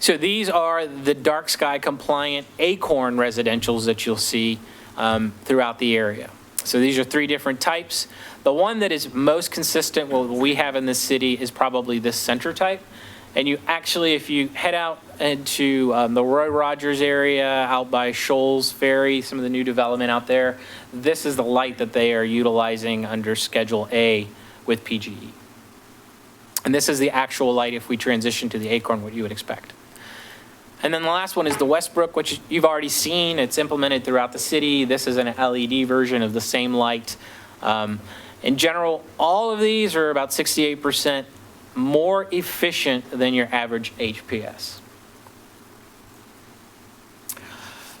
So these are the dark sky compliant Acorn residentials that you'll see throughout the area. So these are 3 different types. The one that is most consistent with what we have in this city is probably this center type. And you actually, if you head out into the Roy Rogers area, out by Shoals Ferry, some of the new development out there, this is the light that they are utilizing under Schedule A with PGE. And this is the actual light if we transition to the Acorn, what you would expect. And then the last one is the Westbrook, which you've already seen. It's implemented throughout the city. This is an LED version of the same light. In general, all of these are about 68% more efficient than your average HPS.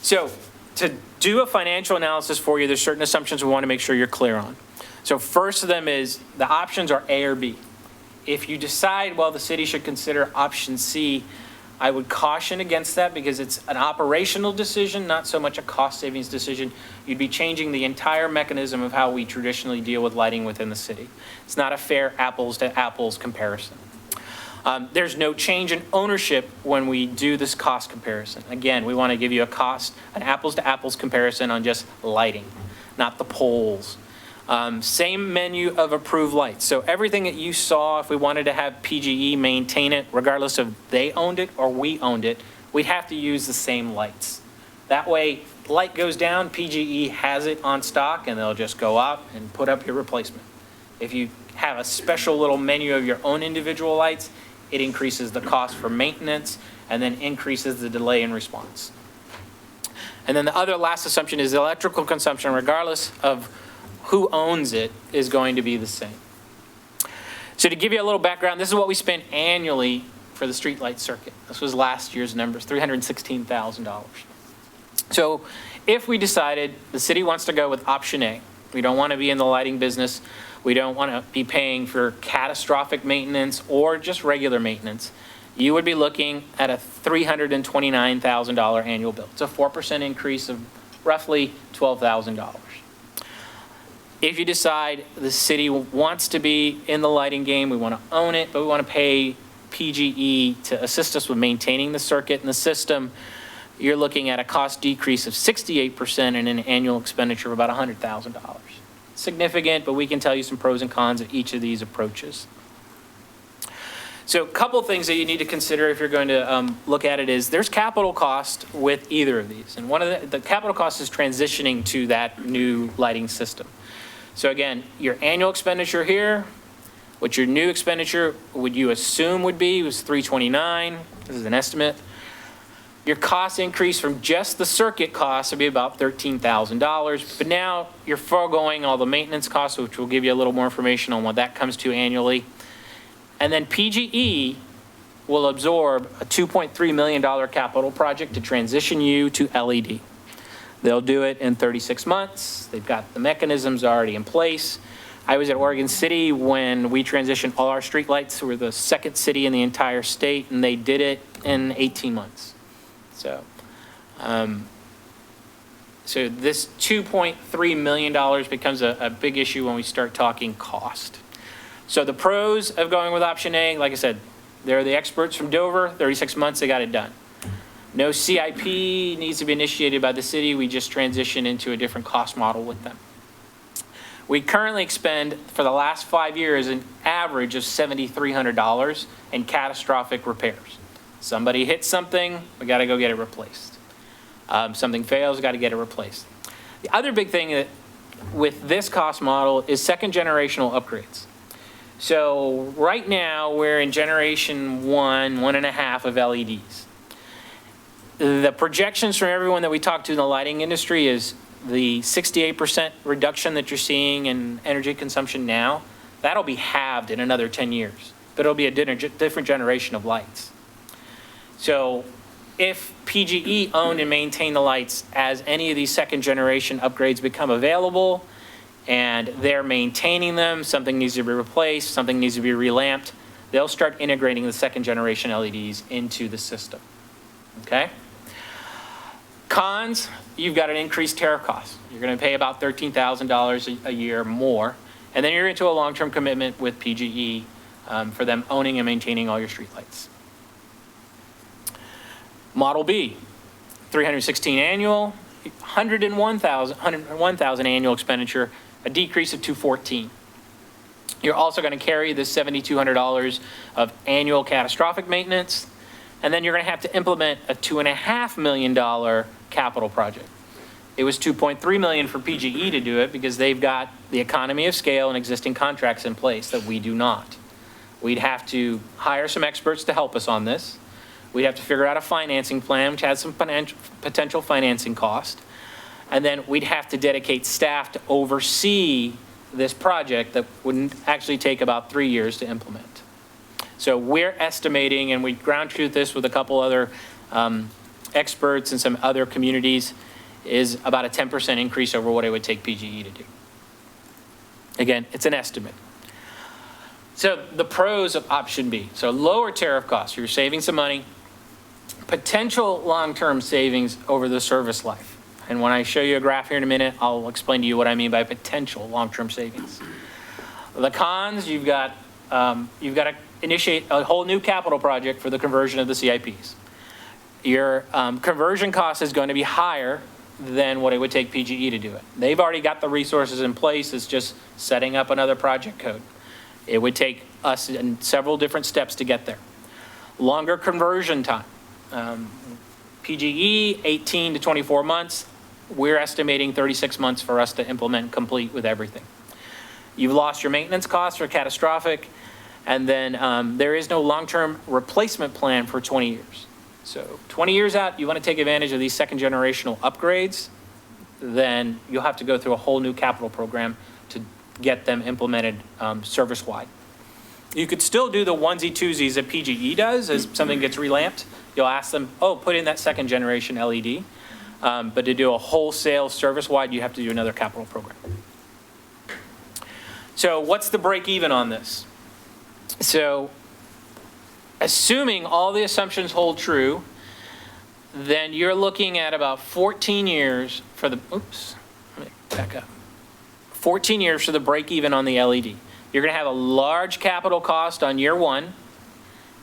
So to do a financial analysis for you, there's certain assumptions we want to make sure you're clear on. So first of them is the options are A or B. If you decide, well, the city should consider option C, I would caution against that because it's an operational decision, not so much a cost savings decision. You'd be changing the entire mechanism of how we traditionally deal with lighting within the city. It's not a fair apples to apples comparison. There's no change in ownership when we do this cost comparison. Again, we want to give you an apples to apples comparison on just lighting, not the poles. Same menu of approved lights. So everything that you saw, if we wanted to have PGE maintain it, regardless of they owned it or we owned it, we'd have to use the same lights. That way, light goes down, PGE has it on stock, and they'll just go out and put up your replacement. If you have a special little menu of your own individual lights, it increases the cost for maintenance and then increases the delay in response. And then the other last assumption is the electrical consumption, regardless of who owns it, is going to be the same. So to give you a little background, this is what we spent annually for the streetlight circuit. This was last year's numbers, $316,000. So if we decided the city wants to go with option A, we don't want to be in the lighting business, we don't want to be paying for catastrophic maintenance or just regular maintenance, you would be looking at a $329,000 annual bill. It's a 4% increase of roughly $12,000. If you decide the city wants to be in the lighting game, we want to own it, but we want to pay PGE to assist us with maintaining the circuit and the system, you're looking at a cost decrease of 68% and an annual expenditure of about $100,000. Significant, but we can tell you some pros and cons of each of these approaches. So a couple things that you need to consider if you're going to look at it is there's capital cost with either of these. And one of the capital cost is transitioning to that new lighting system. So again, your annual expenditure here, what your new expenditure would you assume would be was $329. This is an estimate. Your cost increase from just the circuit costs would be about $13,000, but now you're foregoing all the maintenance costs, which will give you a little more information on what that comes to annually. And then PGE will absorb a $2.3 million capital project to transition you to LED. They'll do it in 36 months. They've got the mechanisms already in place. I was at Oregon City when we transitioned all our streetlights. We're the second city in the entire state, and they did it in 18 months. So this $2.3 million becomes a big issue when we start talking cost. So the pros of going with option A, like I said, they're the experts from Dover, 36 months, they got it done. No CIP needs to be initiated by the city. We just transition into a different cost model with them. We currently expend, for the last 5 years, an average of $7,300 in catastrophic repairs. Somebody hits something, we got to go get it replaced. Something fails, we got to get it replaced. The other big thing that with this cost model is second generational upgrades. So right now we're in generation 1.5 of LEDs. The projections from everyone that we talk to in the lighting industry is the 68% reduction that you're seeing in energy consumption now, that'll be halved in another 10 years, but it'll be a different generation of lights. So if PGE owned and maintained the lights as any of these second generation upgrades become available and they're maintaining them, something needs to be replaced, something needs to be relamped, they'll start integrating the second generation LEDs into the system, okay? Cons, you've got an increased tariff cost. You're going to pay about $13,000 a year more, and then you're into a long-term commitment with PGE for them owning and maintaining all your streetlights. Model B, 316 annual, 101,000 annual expenditure, a decrease of 214. You're also going to carry the $7,200 of annual catastrophic maintenance, and then you're going to have to implement a $2.5 million capital project. It was $2.3 million for PGE to do it because they've got the economy of scale and existing contracts in place that we do not. We'd have to hire some experts to help us on this. We'd have to figure out a financing plan, which has some potential financing cost. And then we'd have to dedicate staff to oversee this project that would actually take about 3 years to implement. So we're estimating, and we ground truth this with a couple other experts and some other communities, is about a 10% increase over what it would take PGE to do. Again, it's an estimate. So the pros of option B. So lower tariff costs, you're saving some money, potential long-term savings over the service life. And when I show you a graph here in a minute, I'll explain to you what I mean by potential long-term savings. The cons, you've got to initiate a whole new capital project for the conversion of the CIPs. Your conversion cost is going to be higher than what it would take PGE to do it. They've already got the resources in place. It's just setting up another project code. It would take us in several different steps to get there. Longer conversion time. PGE, 18 to 24 months. We're estimating 36 months for us to implement complete with everything. You've lost your maintenance costs are catastrophic. And then there is no long-term replacement plan for 20 years. So 20 years out, you want to take advantage of these second generational upgrades, then you'll have to go through a whole new capital program to get them implemented service-wide. You could still do the onesie twosies that PGE does as something gets relamped. You'll ask them, oh, put in that second generation LED. But to do a wholesale service-wide, you have to do another capital program. So what's the break even on this? So assuming all the assumptions hold true, then you're looking at about 14 years for the, oops, let me back up. 14 years for the break even on the LED. You're going to have a large capital cost on year one,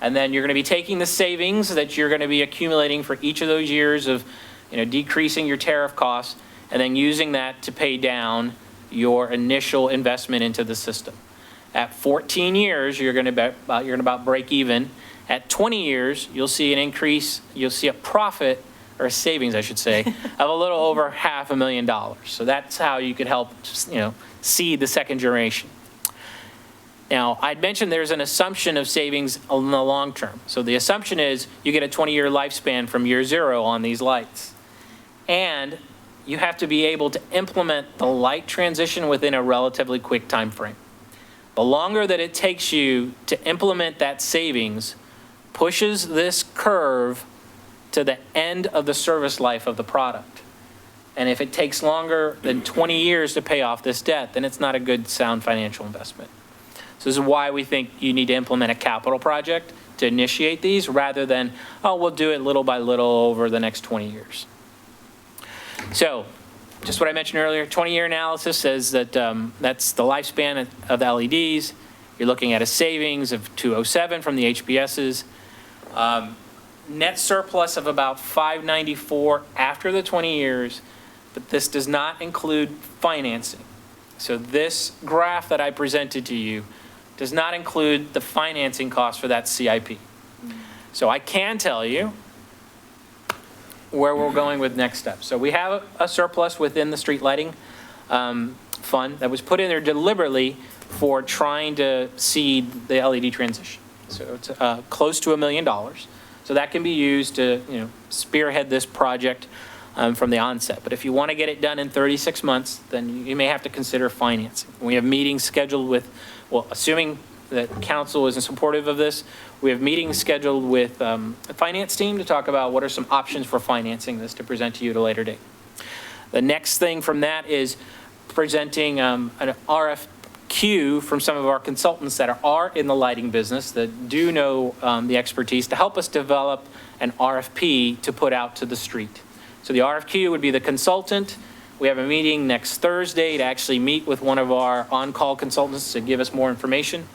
and then you're going to be taking the savings that you're going to be accumulating for each of those years of, decreasing your tariff costs, and then using that to pay down your initial investment into the system. At 14 years, you're going to about break even. At 20 years, you'll see an increase, you'll see a profit, or a savings, I should say, of a little over $500,000. So that's how you could help, seed the second generation. Now, I'd mentioned there's an assumption of savings in the long term. So the assumption is you get a 20-year lifespan from year zero on these lights. And you have to be able to implement the light transition within a relatively quick time frame. The longer that it takes you to implement that savings pushes this curve to the end of the service life of the product. And if it takes longer than 20 years to pay off this debt, then it's not a good, sound financial investment. So this is why we think you need to implement a capital project to initiate these rather than, oh, we'll do it little by little over the next 20 years. So just what I mentioned earlier, 20-year analysis says that that's the lifespan of the LEDs. You're looking at a savings of $207 from the HPSs. Net surplus of about $594 after the 20 years, but this does not include financing. So this graph that I presented to you does not include the financing cost for that CIP. So I can tell you where we're going with next steps. So we have a surplus within the street lighting fund that was put in there deliberately for trying to seed the LED transition. So it's close to $1 million. So that can be used to spearhead this project from the onset. But if you want to get it done in 36 months, then you may have to consider financing. We have meetings scheduled with, well, assuming that council isn't supportive of this, we have meetings scheduled with the finance team to talk about what are some options for financing this to present to you at a later date. The next thing from that is presenting an RFQ from some of our consultants that are in the lighting business that do know the expertise to help us develop an RFP to put out to the street. So the RFQ would be the consultant. We have a meeting next Thursday to actually meet with one of our on-call consultants to give us more information.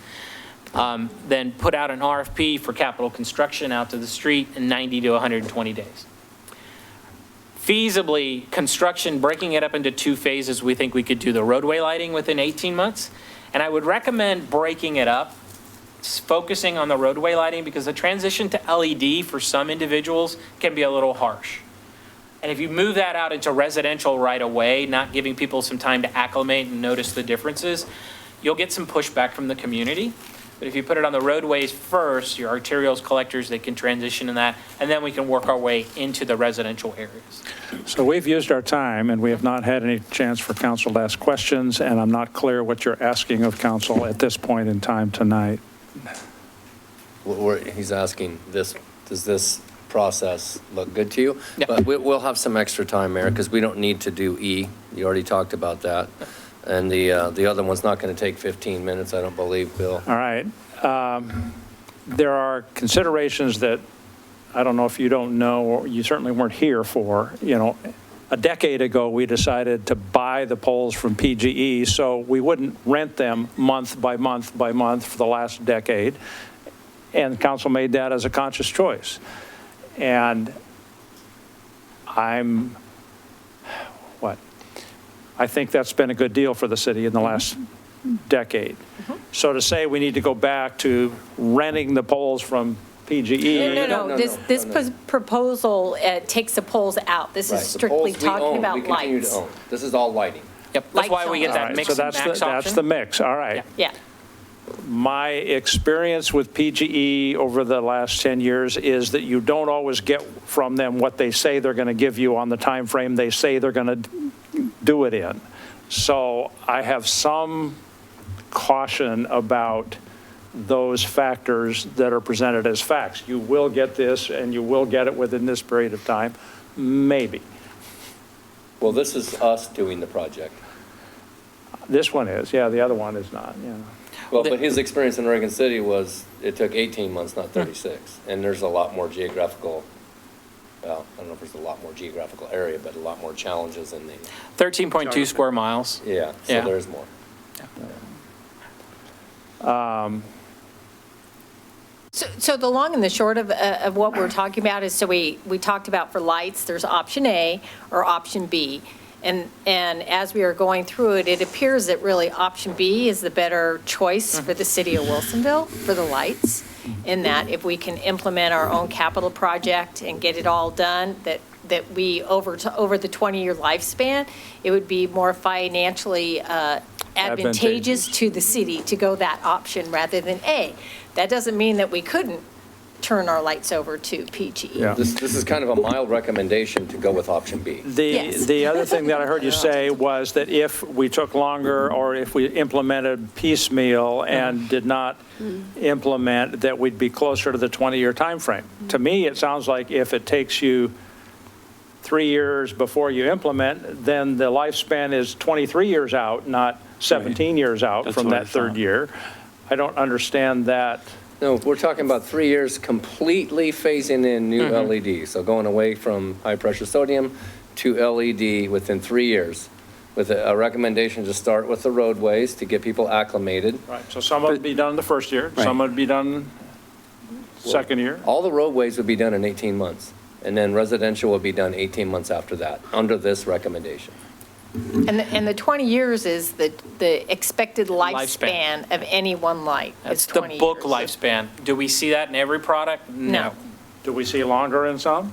Then put out an RFP for capital construction out to the street in 90 to 120 days. Feasibly, construction, breaking it up into two phases, we think we could do the roadway lighting within 18 months. And I would recommend breaking it up, focusing on the roadway lighting, because the transition to LED for some individuals can be a little harsh. And if you move that out into residential right away, not giving people some time to acclimate and notice the differences, you'll get some pushback from the community. But if you put it on the roadways first, your arterials, collectors, they can transition in that, and then we can work our way into the residential areas. So we've used our time, and we have not had any chance for council to ask questions, and I'm not clear what you're asking of council at this point in time tonight. He's asking this, does this process look good to you? Yeah. But we'll have some extra time, Mayor, because we don't need to do E. You already talked about that. And the other one's not going to take 15 minutes, I don't believe, Bill. All right. There are considerations that I don't know if you don't know, or you certainly weren't here for. A decade ago, we decided to buy the poles from PGE so we wouldn't rent them month by month by month for the last decade. And council made that as a conscious choice. And I think that's been a good deal for the city in the last decade. So to say we need to go back to renting the poles from PGE. No. This proposal takes the poles out. This Right, is the strictly poles we own, talking about we continue to lights. own. This is all lighting. Yep, that's why we get All that right, mix so and that's max that's the option. mix, all right. Yeah. My experience with PGE over the last 10 years is that you don't always get from them what they say they're going to give you on the time frame they say they're going to do it in. So I have some caution about those factors that are presented as facts. You will get this, and you will get it within this period of time, maybe. Well, this is us doing the project. This one is, yeah, the other one is not, yeah. Well, but his experience in Oregon City was, it took 18 months, not 36. And there's a lot more geographical, well, I don't know if there's a lot more geographical area, but a lot more challenges in the, 13.2 square miles. yeah, so Yeah. there's more. So the long and the short of what we're talking about is, so we talked about for lights, there's option A or option B. And as we are going through it, it appears that really option B is the better choice for the city of Wilsonville for the lights. In that if we can implement our own capital project and get it all done, that we, over the 20-year lifespan, it would be more financially advantageous to the city to go that option rather than A. That doesn't mean that we couldn't turn our lights over to PGE. Yeah. This is kind of a mild recommendation to go with option B. Yes. The other thing that I heard you say was that if we took longer or if we implemented piecemeal and did not implement, that we'd be closer to the 20-year timeframe. To me, it sounds like if it takes you 3 years before you implement, then the lifespan is 23 years out, not 17 years out That's from what I that third thought. year. I don't understand that. No, we're talking about 3 years completely phasing in new LED. So going away from high-pressure sodium to LED within 3 years, with a recommendation to start with the roadways to get people acclimated. Right, so some would be done the first year, some would be done second year. All the roadways would be done in 18 months, and then residential would be done 18 months after that, under this recommendation. And the 20 years is the expected lifespan of any one light. That's is the 20 book years. lifespan. Do we see that in every product? No. Do we see longer in some?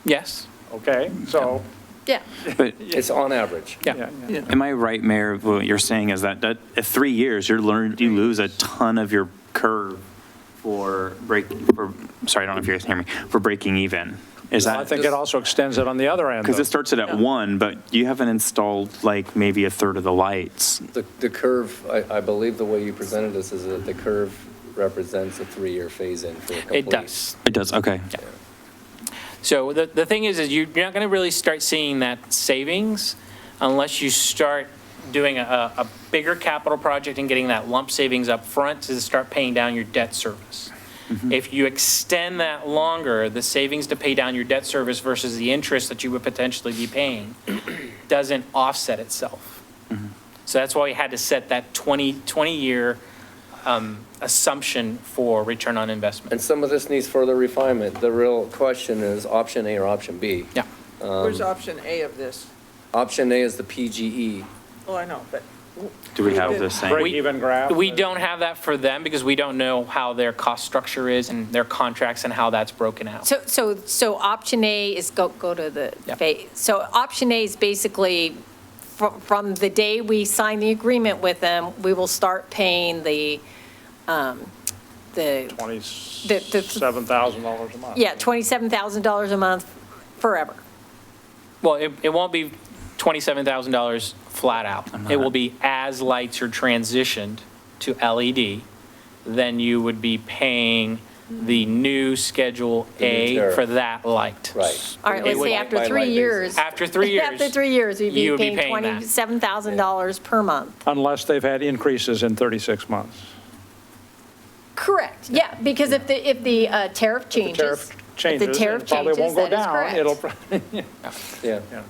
Yes. Okay, so, Yeah. But It's on average. Yeah. am I right, Mayor, what you're saying is that at 3 years, you lose a ton of your curve sorry, I don't know if you guys can hear me, for breaking even. Is I that, think it also extends it on the other end. because though. it starts it at 1, but you haven't installed like maybe a third of the lights. The curve, I believe the way you presented this is that the curve represents a 3-year phase-in for a complete. It does. It does, okay. So the thing is you're not going to really start seeing that savings unless you start doing a bigger capital project and getting that lump savings up front to start paying down your debt service. If you extend that longer, the savings to pay down your debt service versus the interest that you would potentially be paying doesn't offset itself. So that's why we had to set that 20-year assumption for return on investment. And some of this needs further refinement. The real question is option A or option B. Yeah. Where's option A of this? Option A is the PGE. Oh, I know, but. Do we have the same? Break even graph? We don't have that for them because we don't know how their cost structure is and their contracts and how that's broken out. So option A is, go to the Yep. phase. So option A is basically from the day we sign the agreement with them, we will start paying the $27,000 a month. yeah, $27,000 a month forever. Well, it won't be $27,000 flat out. It will be as lights are transitioned to LED, then you would be paying the new Schedule The new A tariff. for that light. Right. All right, It let's would- say after By 3 light years. After 3 years. After 3 years, we'd you be would be paying paying that. $27,000 per month. Unless they've had increases in 36 months. Correct, yeah, because if the tariff changes. Tariff changes, If the tariff it probably changes, won't go that is down. correct. It'll, Yeah. yeah.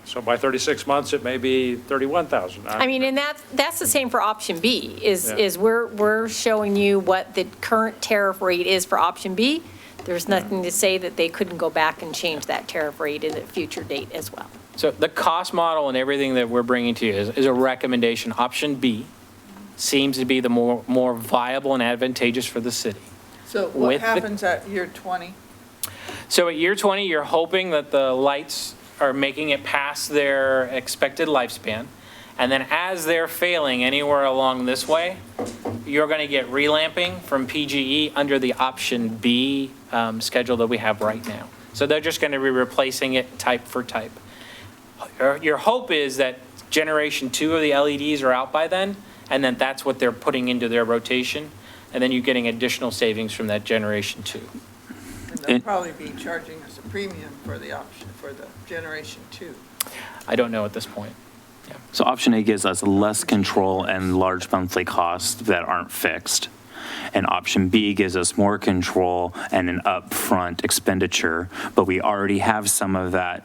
So by 36 months, it may be 31,000. I mean, and that's the same for option B, is Yeah. we're showing you what the current tariff rate is for option B. There's nothing to say that they couldn't go back and change that tariff rate at a future date as well. So the cost model and everything that we're bringing to you is a recommendation. Option B seems to be the more viable and advantageous for the city. So what With the- happens at year 20? So at year 20, you're hoping that the lights are making it past their expected lifespan. And then as they're failing anywhere along this way, you're going to get relamping from PGE under the option B schedule that we have right now. So they're just going to be replacing it type for type. Your hope is that generation 2 of the LEDs are out by then, and then that's what they're putting into their rotation. And then you're getting additional savings from that generation 2. And they'll probably be charging us a premium for the option, for the generation 2. I don't know at this point. So option A gives us less control and large monthly costs that aren't fixed. And option B gives us more control and an upfront expenditure, but we already have some of that.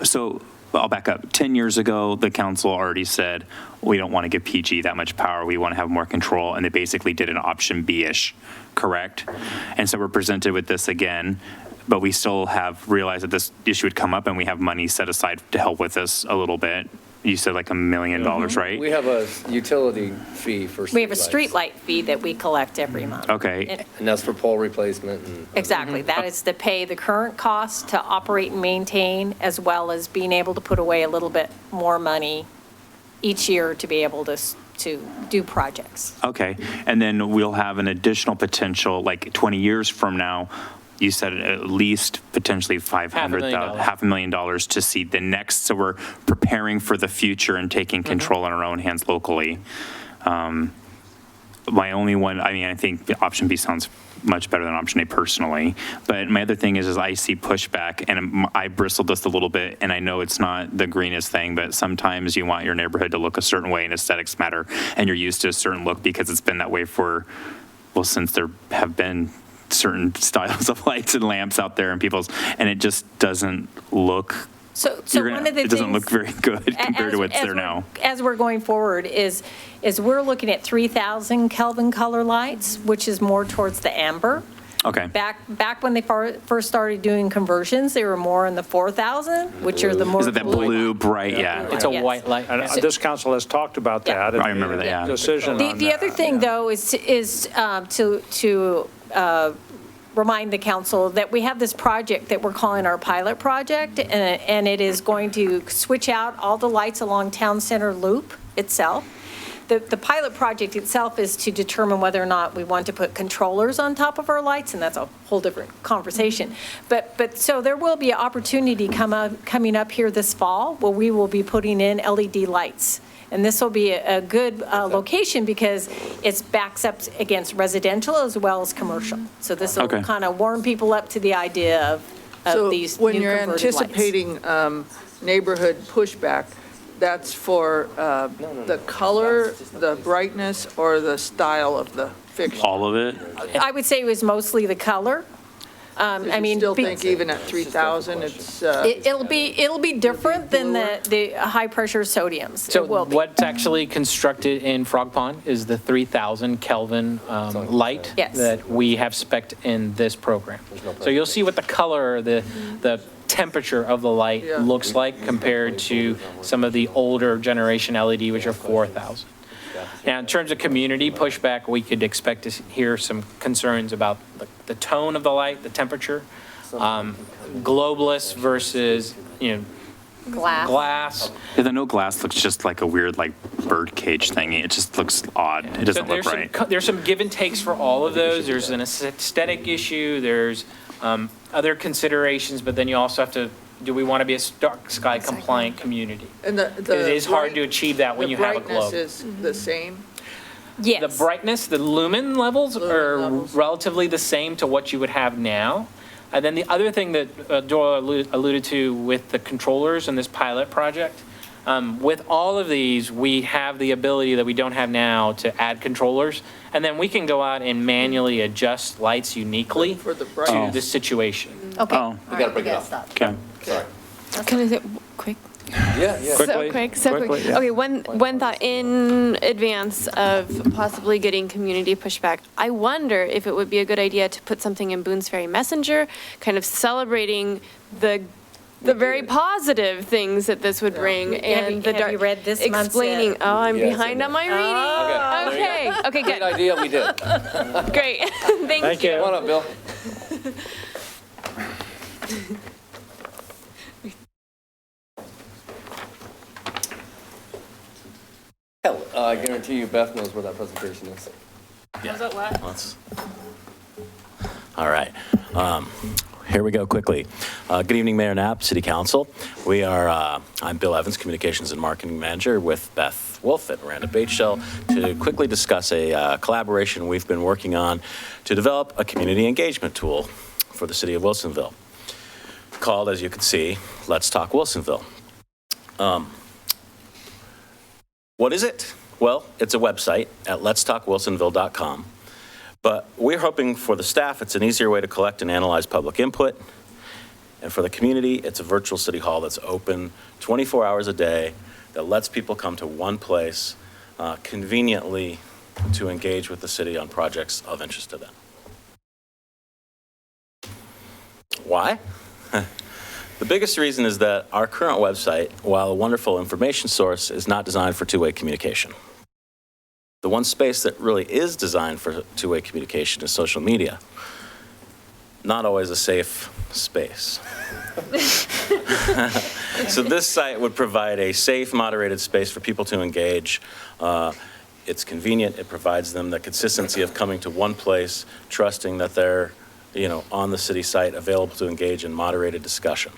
So I'll back up. 10 years ago, the council already said, we don't want to give PG that much power. We want to have more control. And they basically did an option B-ish, correct? And so we're presented with this again, but we still have realized that this issue would come up and we have money set aside to help with this a little bit. You said like $1 million, right? We have a utility fee for streetlights. We have a street light fee that we collect every month. Okay. And that's for pole replacement and. Exactly. That is to pay the current cost to operate and maintain, as well as being able to put away a little bit more money each year to be able to do projects. Okay. And then we'll have an additional potential, like 20 years from now, you said at least potentially $500,000. $500,000 to see the next. So we're preparing for the future and taking control in our own hands locally. My only one, I mean, I think option B sounds much better than option A personally. But my other thing is I see pushback, and I bristled just a little bit, and I know it's not the greenest thing, but sometimes you want your neighborhood to look a certain way and aesthetics matter, and you're used to a certain look because it's been that way for, well, since there have been certain styles of lights and lamps out there and and it just doesn't look, So one of the it doesn't things- look very good compared to what's there we're- now. As we're going forward is we're looking at 3,000 Kelvin color lights, which is more towards the amber. Okay. Back when they first started doing conversions, they were more in the 4,000, which are the more. Is it that blue, bright, yeah. It's a Yes. white light. And this council has talked about Yeah. that. I remember that, yeah. Decision on The other that, thing, yeah. though, is to remind the council that we have this project that we're calling our pilot project, and it is going to switch out all the lights along Town Center Loop itself. The pilot project itself is to determine whether or not we want to put controllers on top of our lights, and that's a whole different conversation. But so there will be an opportunity coming up here this fall where we will be putting in LED lights. And this will be a good location because it backs up against residential as well as commercial. So this will Okay. kind of warm people up to the idea of these new So when you're converted lights. anticipating neighborhood pushback, that's for the color, the brightness, or the style of the fixture? All of it? I would say it was mostly the color. I mean. You still think even at 3,000, it's, It'll be different than the high-pressure sodiums. So It will be. what's actually constructed in Frog Pond is the 3,000 Kelvin light Yes. that we have spec'd in this program. So you'll see what the color, the temperature of the light Yeah. looks like compared to some of the older generation LED, which are 4,000. Now, in terms of community pushback, we could expect to hear some concerns about the tone of the light, the temperature, globless versus, glass. Yeah, the no glass looks just like a weird like bird cage thing. It just looks odd. It doesn't So look right. There's some give and takes for all of those. There's an aesthetic issue, there's other considerations, but then you also have to, do we want to be a dark sky compliant community? and It is hard to achieve that when you have a globe. The brightness is the same? Yes. The brightness, the lumen levels are relatively the same to what you would have now. And then the other thing that Dora alluded to with the controllers in this pilot project, with all of these, we have the ability that we don't have now to add controllers. And then we can go out and manually adjust lights uniquely For the to brightness. the situation. Okay. Oh. All We gotta right, break it up. stop. Okay. Sorry. Can I say quick? Yeah, yeah. Quickly, So quick. yeah. Okay, one thought in advance of possibly getting community pushback. I wonder if it would be a good idea to put something in Boone's Ferry Messenger, kind of celebrating the very positive things that this would bring and the Have you read this month's, explaining. Oh, I'm Yeah, it's behind in on my there. reading. Okay, there you Okay, Great good. idea, we did. Great. Thank Thank you. you. Come on up, Bill. Hell, I guarantee you Beth knows where that presentation is. All right. Here we go quickly. Good evening, Mayor Knapp, City Council. I'm Bill Evans, Communications and Marketing Manager with Beth Wolf at Miranda Bateshell to quickly discuss a collaboration we've been working on to develop a community engagement tool for the city of Wilsonville called, as you can see, Let's Talk Wilsonville. What is it? Well, it's a website at letstalkwilsonville.com. But we're hoping for the staff, it's an easier way to collect and analyze public input. And for the community, it's a virtual city hall that's open 24 hours a day that lets people come to one place conveniently to engage with the city on projects of interest to them. Why? The biggest reason is that our current website, while a wonderful information source, is not designed for two-way communication. The one space that really is designed for two-way communication is social media. Not always a safe space. So this site would provide a safe, moderated space for people to engage. It's convenient. It provides them the consistency of coming to one place, trusting that they're, on the city site, available to engage in moderated discussion.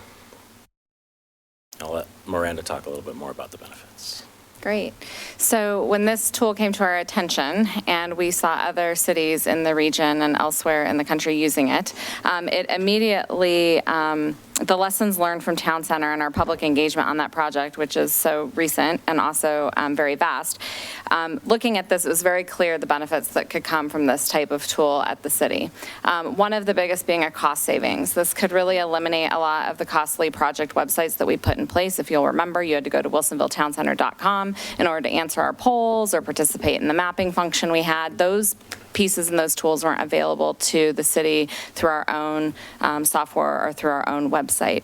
I'll let Miranda talk a little bit more about the benefits. Great. So when this tool came to our attention and we saw other cities in the region and elsewhere in the country using it, it immediately, the lessons learned from Town Center and our public engagement on that project, which is so recent and also very vast, looking at this, it was very clear the benefits that could come from this type of tool at the city. One of the biggest being a cost savings. This could really eliminate a lot of the costly project websites that we put in place. If you'll remember, you had to go to wilsonvilletowncenter.com in order to answer our polls or participate in the mapping function we had. Those pieces and those tools weren't available to the city through our own software or through our own website.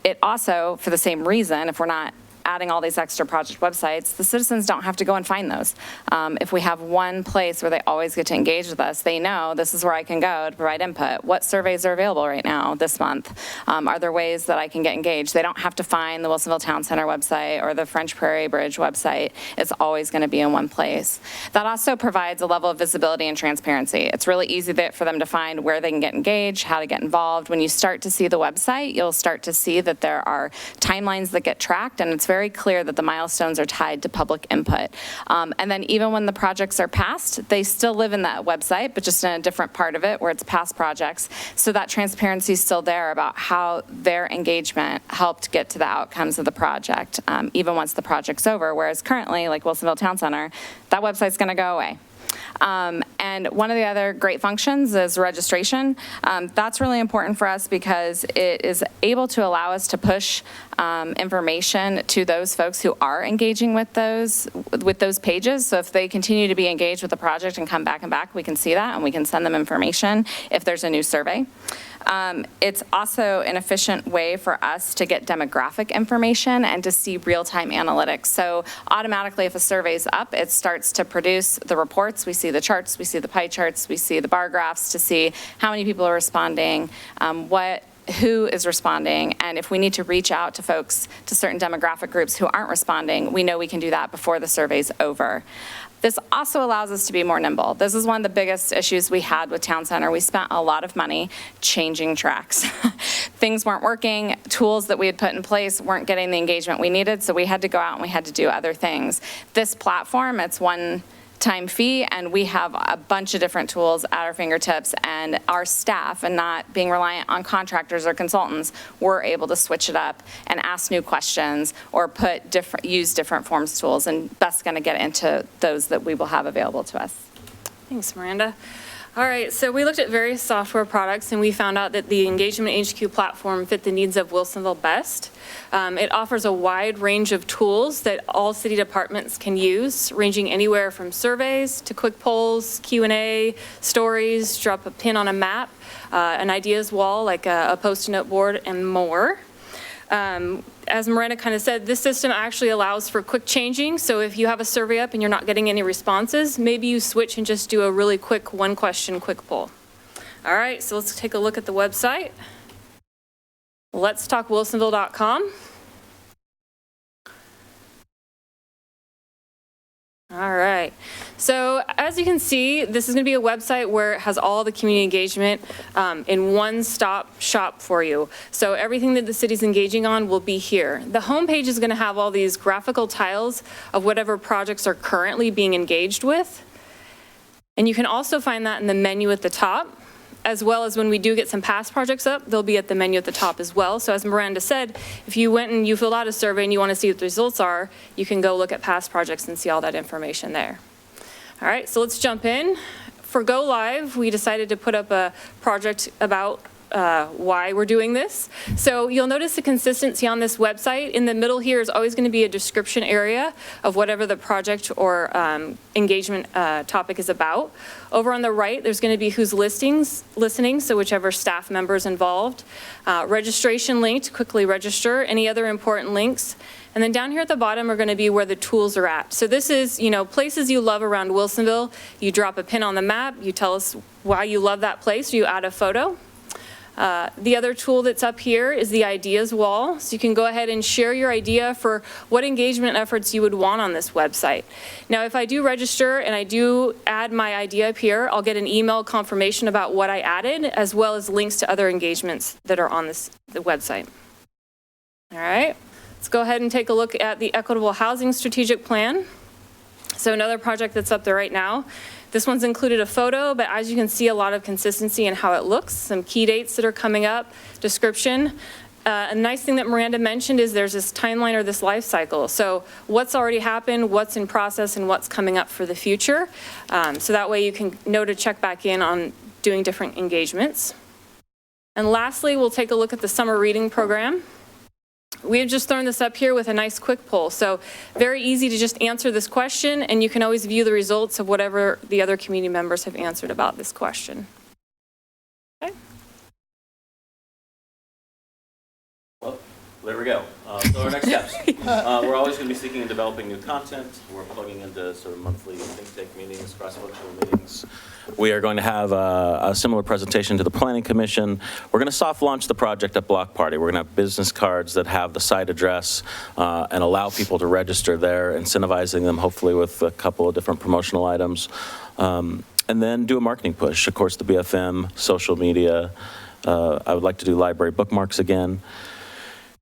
It also, for the same reason, if we're not adding all these extra project websites, the citizens don't have to go and find those. If we have one place where they always get to engage with us, they know this is where I can go to provide input. What surveys are available right now this month? Are there ways that I can get engaged? They don't have to find the Wilsonville Town Center website or the French Prairie Bridge website. It's always going to be in one place. That also provides a level of visibility and transparency. It's really easy for them to find where they can get engaged, how to get involved. When you start to see the website, you'll start to see that there are timelines that get tracked, and it's very clear that the milestones are tied to public input. And then even when the projects are passed, they still live in that website, but just in a different part of it where it's past projects. So that transparency is still there about how their engagement helped get to the outcomes of the project, even once the project's over. Whereas currently, like Wilsonville Town Center, that website's going to go away. And one of the other great functions is registration. That's really important for us because it is able to allow us to push information to those folks who are engaging with those pages. So if they continue to be engaged with the project and come back and back, we can see that and we can send them information if there's a new survey. It's also an efficient way for us to get demographic information and to see real-time analytics. So automatically, if a survey's up, it starts to produce the reports. We see the charts, we see the pie charts, we see the bar graphs to see how many people are responding, who is responding, and if we need to reach out to folks, to certain demographic groups who aren't responding, we know we can do that before the survey's over. This also allows us to be more nimble. This is one of the biggest issues we had with Town Center. We spent a lot of money changing tracks. Things weren't working. Tools that we had put in place weren't getting the engagement we needed, so we had to go out and we had to do other things. This platform, it's one one-time fee, and we have a bunch of different tools at our fingertips, and our staff, and not being reliant on contractors or consultants, we're able to switch it up and ask new questions or use different forms tools, and Beth's going to get into those that we will have available to us. Thanks, Miranda. All right, so we looked at various software products and we found out that the Engagement HQ platform fit the needs of Wilsonville best. It offers a wide range of tools that all city departments can use, ranging anywhere from surveys to quick polls, Q&A, stories, drop a pin on a map, an ideas wall like a post-it note board, and more. As Miranda kind of said, this system actually allows for quick changing. So if you have a survey up and you're not getting any responses, maybe you switch and just do a really quick one-question quick poll. All right, so let's take a look at the website. letstalkwilsonville.com. All right. So as you can see, this is going to be a website where it has all the community engagement in one-stop shop for you. So everything that the city's engaging on will be here. The homepage is going to have all these graphical tiles of whatever projects are currently being engaged with. And you can also find that in the menu at the top, as well as when we do get some past projects up, they'll be at the menu at the top as well. So as Miranda said, if you went and you filled out a survey and you want to see what the results are, you can go look at past projects and see all that information there. All right, so let's jump in. For Go Live, we decided to put up a project about why we're doing this. So you'll notice the consistency on this website. In the middle here is always going to be a description area of whatever the project or engagement topic is about. Over on the right, there's going to be who's listening, so whichever staff member is involved. Registration link to quickly register, any other important links. And then down here at the bottom are going to be where the tools are at. So this is, places you love around Wilsonville. You drop a pin on the map, you tell us why you love that place, you add a photo. The other tool that's up here is the ideas wall. So you can go ahead and share your idea for what engagement efforts you would want on this website. Now, if I do register and I do add my idea up here, I'll get an email confirmation about what I added, as well as links to other engagements that are on the website. All right, let's go ahead and take a look at the Equitable Housing Strategic Plan. So another project that's up there right now. This one's included a photo, but as you can see, a lot of consistency in how it looks, some key dates that are coming up, description. A nice thing that Miranda mentioned is there's this timeline or this life cycle. So what's already happened, what's in process, and what's coming up for the future. So that way you can know to check back in on doing different engagements. And lastly, we'll take a look at the summer reading program. We have just thrown this up here with a nice quick poll. So very easy to just answer this question, and you can always view the results of whatever the other community members have answered about this question. Okay. Well, there we go. So our next steps. We're always going to be seeking and developing new content. We're plugging into sort of monthly think tank meetings, cross-functional meetings. We are going to have a similar presentation to the Planning Commission. We're going to soft launch the project at Block Party. We're going to have business cards that have the site address and allow people to register there, incentivizing them hopefully with a couple of different promotional items. And then do a marketing push. Of course, the BFM, social media. I would like to do library bookmarks again.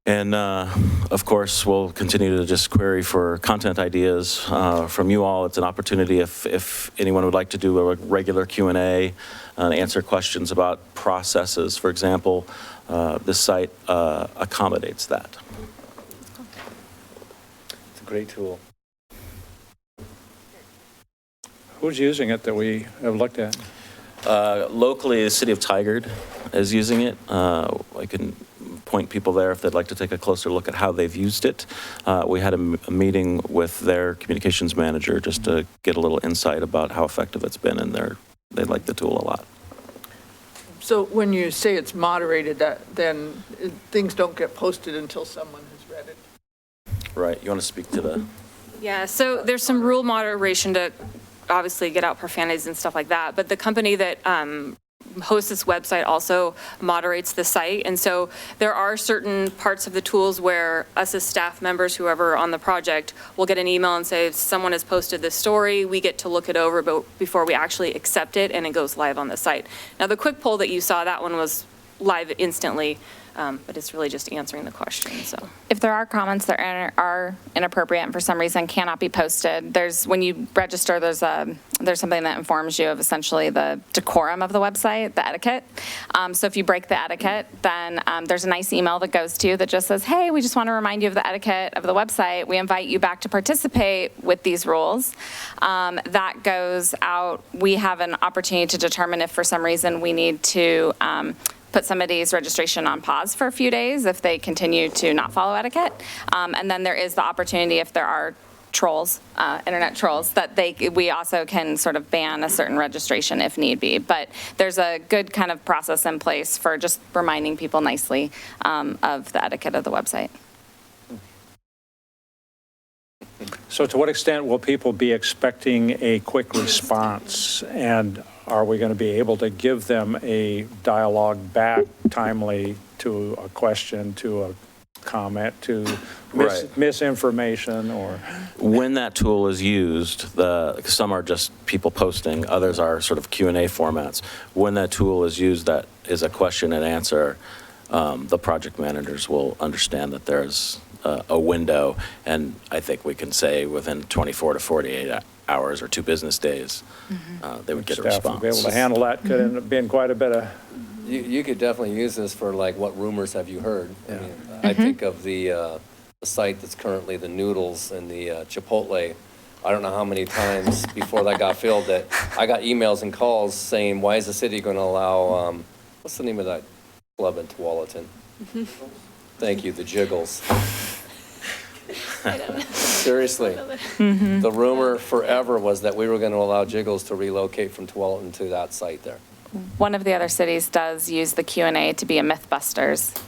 And of course, we'll continue to just query for content ideas from you all. It's an opportunity if anyone would like to do a regular Q&A and answer questions about processes. For example, this site accommodates that. It's a great tool. Who's using it that we have looked at? Locally, the city of Tigard is using it. I can point people there if they'd like to take a closer look at how they've used it. We had a meeting with their communications manager just to get a little insight about how effective it's been, and they like the tool a lot. So when you say it's moderated, then things don't get posted until someone has read it. Right. You want to speak to the... Yeah, so there's some rule moderation to obviously get out profanities and stuff like that, but the company that hosts this website also moderates the site. And so there are certain parts of the tools where us as staff members, whoever on the project, will get an email and say, someone has posted this story, we get to look it over before we actually accept it, and it goes live on the site. Now the quick poll that you saw, that one was live instantly but it's really just answering the question, so. If there are comments that are inappropriate and for some reason cannot be posted, when you register, there's something that informs you of essentially the decorum of the website, the etiquette. So if you break the etiquette, then there's a nice email that goes to you that just says, hey, we just want to remind you of the etiquette of the website. We invite you back to participate with these rules. That goes out. We have an opportunity to determine if for some reason we need to put somebody's registration on pause for a few days if they continue to not follow etiquette. And then there is the opportunity, if there are trolls, internet trolls, that we also can sort of ban a certain registration if need be. But there's a good kind of process in place for just reminding people nicely of the etiquette of the website. So to what extent will people be expecting a quick response? And are we going to be able to give them a dialogue back timely to a question, to a comment, to misinformation or? When that tool is used, some are just people posting, others are sort of Q&A formats. When that tool is used, that is a question and answer, the project managers will understand that there's a window, and I think we can say within 24 to 48 hours or 2 business days, they would get a response. Staff will be able to handle that. Could end up being quite a bit of. You could definitely use this for like, what rumors have you heard? Yeah. I mean, I think of the site that's currently the Noodles and the Chipotle. I don't know how many times before that got filled that I got emails and calls saying, why is the city going to allow, what's the name of that club in Tualatin? Thank you, the Jiggles. Seriously. The rumor forever was that we were going to allow Jiggles to relocate from Tualatin to that site there. One of the other cities does use the Q&A to be a Mythbusters.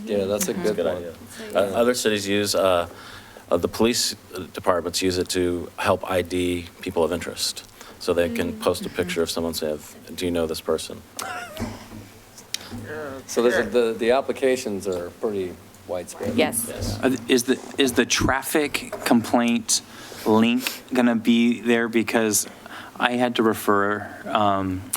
Yeah, that's a good one. idea. Other cities use, the police departments use it to help ID people of interest. So they can post a picture of someone, say, do you know this person? So the applications are pretty widespread. Yes. Is the traffic complaint link going to be there? Because I had to refer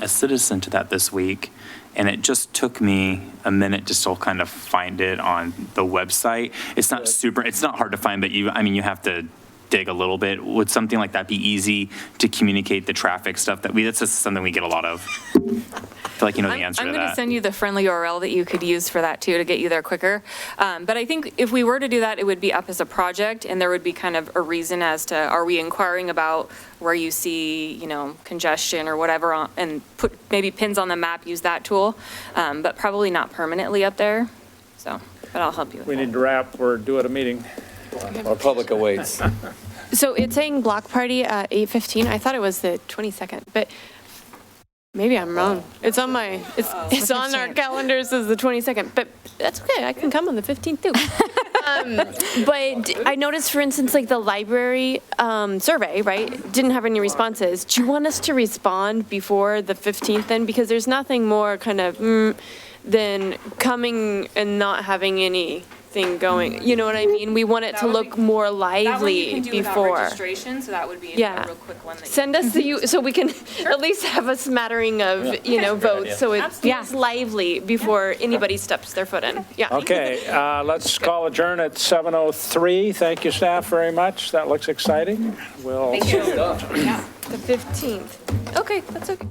a citizen to that this week, and it just took me a minute to still kind of find it on the website. It's not hard to find, but you have to dig a little bit. Would something like that be easy to communicate the traffic stuff? That's just something we get a lot of. I feel like you know the answer to that. I'm going to send you the friendly URL that you could use for that too, to get you there quicker. But I think if we were to do that, it would be up as a project, and there would be kind of a reason as to, are we inquiring about where you see, congestion or whatever, and put maybe pins on the map, use that tool, but probably not permanently up there. So, but I'll help you with We that. need to wrap. We're due at a meeting. Our public awaits. So it's saying block party at 8:15. I thought it was the 22nd, but maybe I'm wrong. It's on it's on our calendars as the 22nd, but that's okay. I can come on the 15th too. But I noticed, for instance, like the library survey, right, didn't have any responses. Do you want us to respond before the 15th then? Because there's nothing more kind of than coming and not having anything going. You know what I mean? We want it to look more lively before. Registration, so that would be Yeah. a real quick one. Send us so we can at least have a smattering of, votes, so it feels lively before anybody steps their foot in. Yeah. Okay, let's call adjourn at 7:03. Thank you, staff, very much. That looks exciting. The 15th. Okay, that's okay.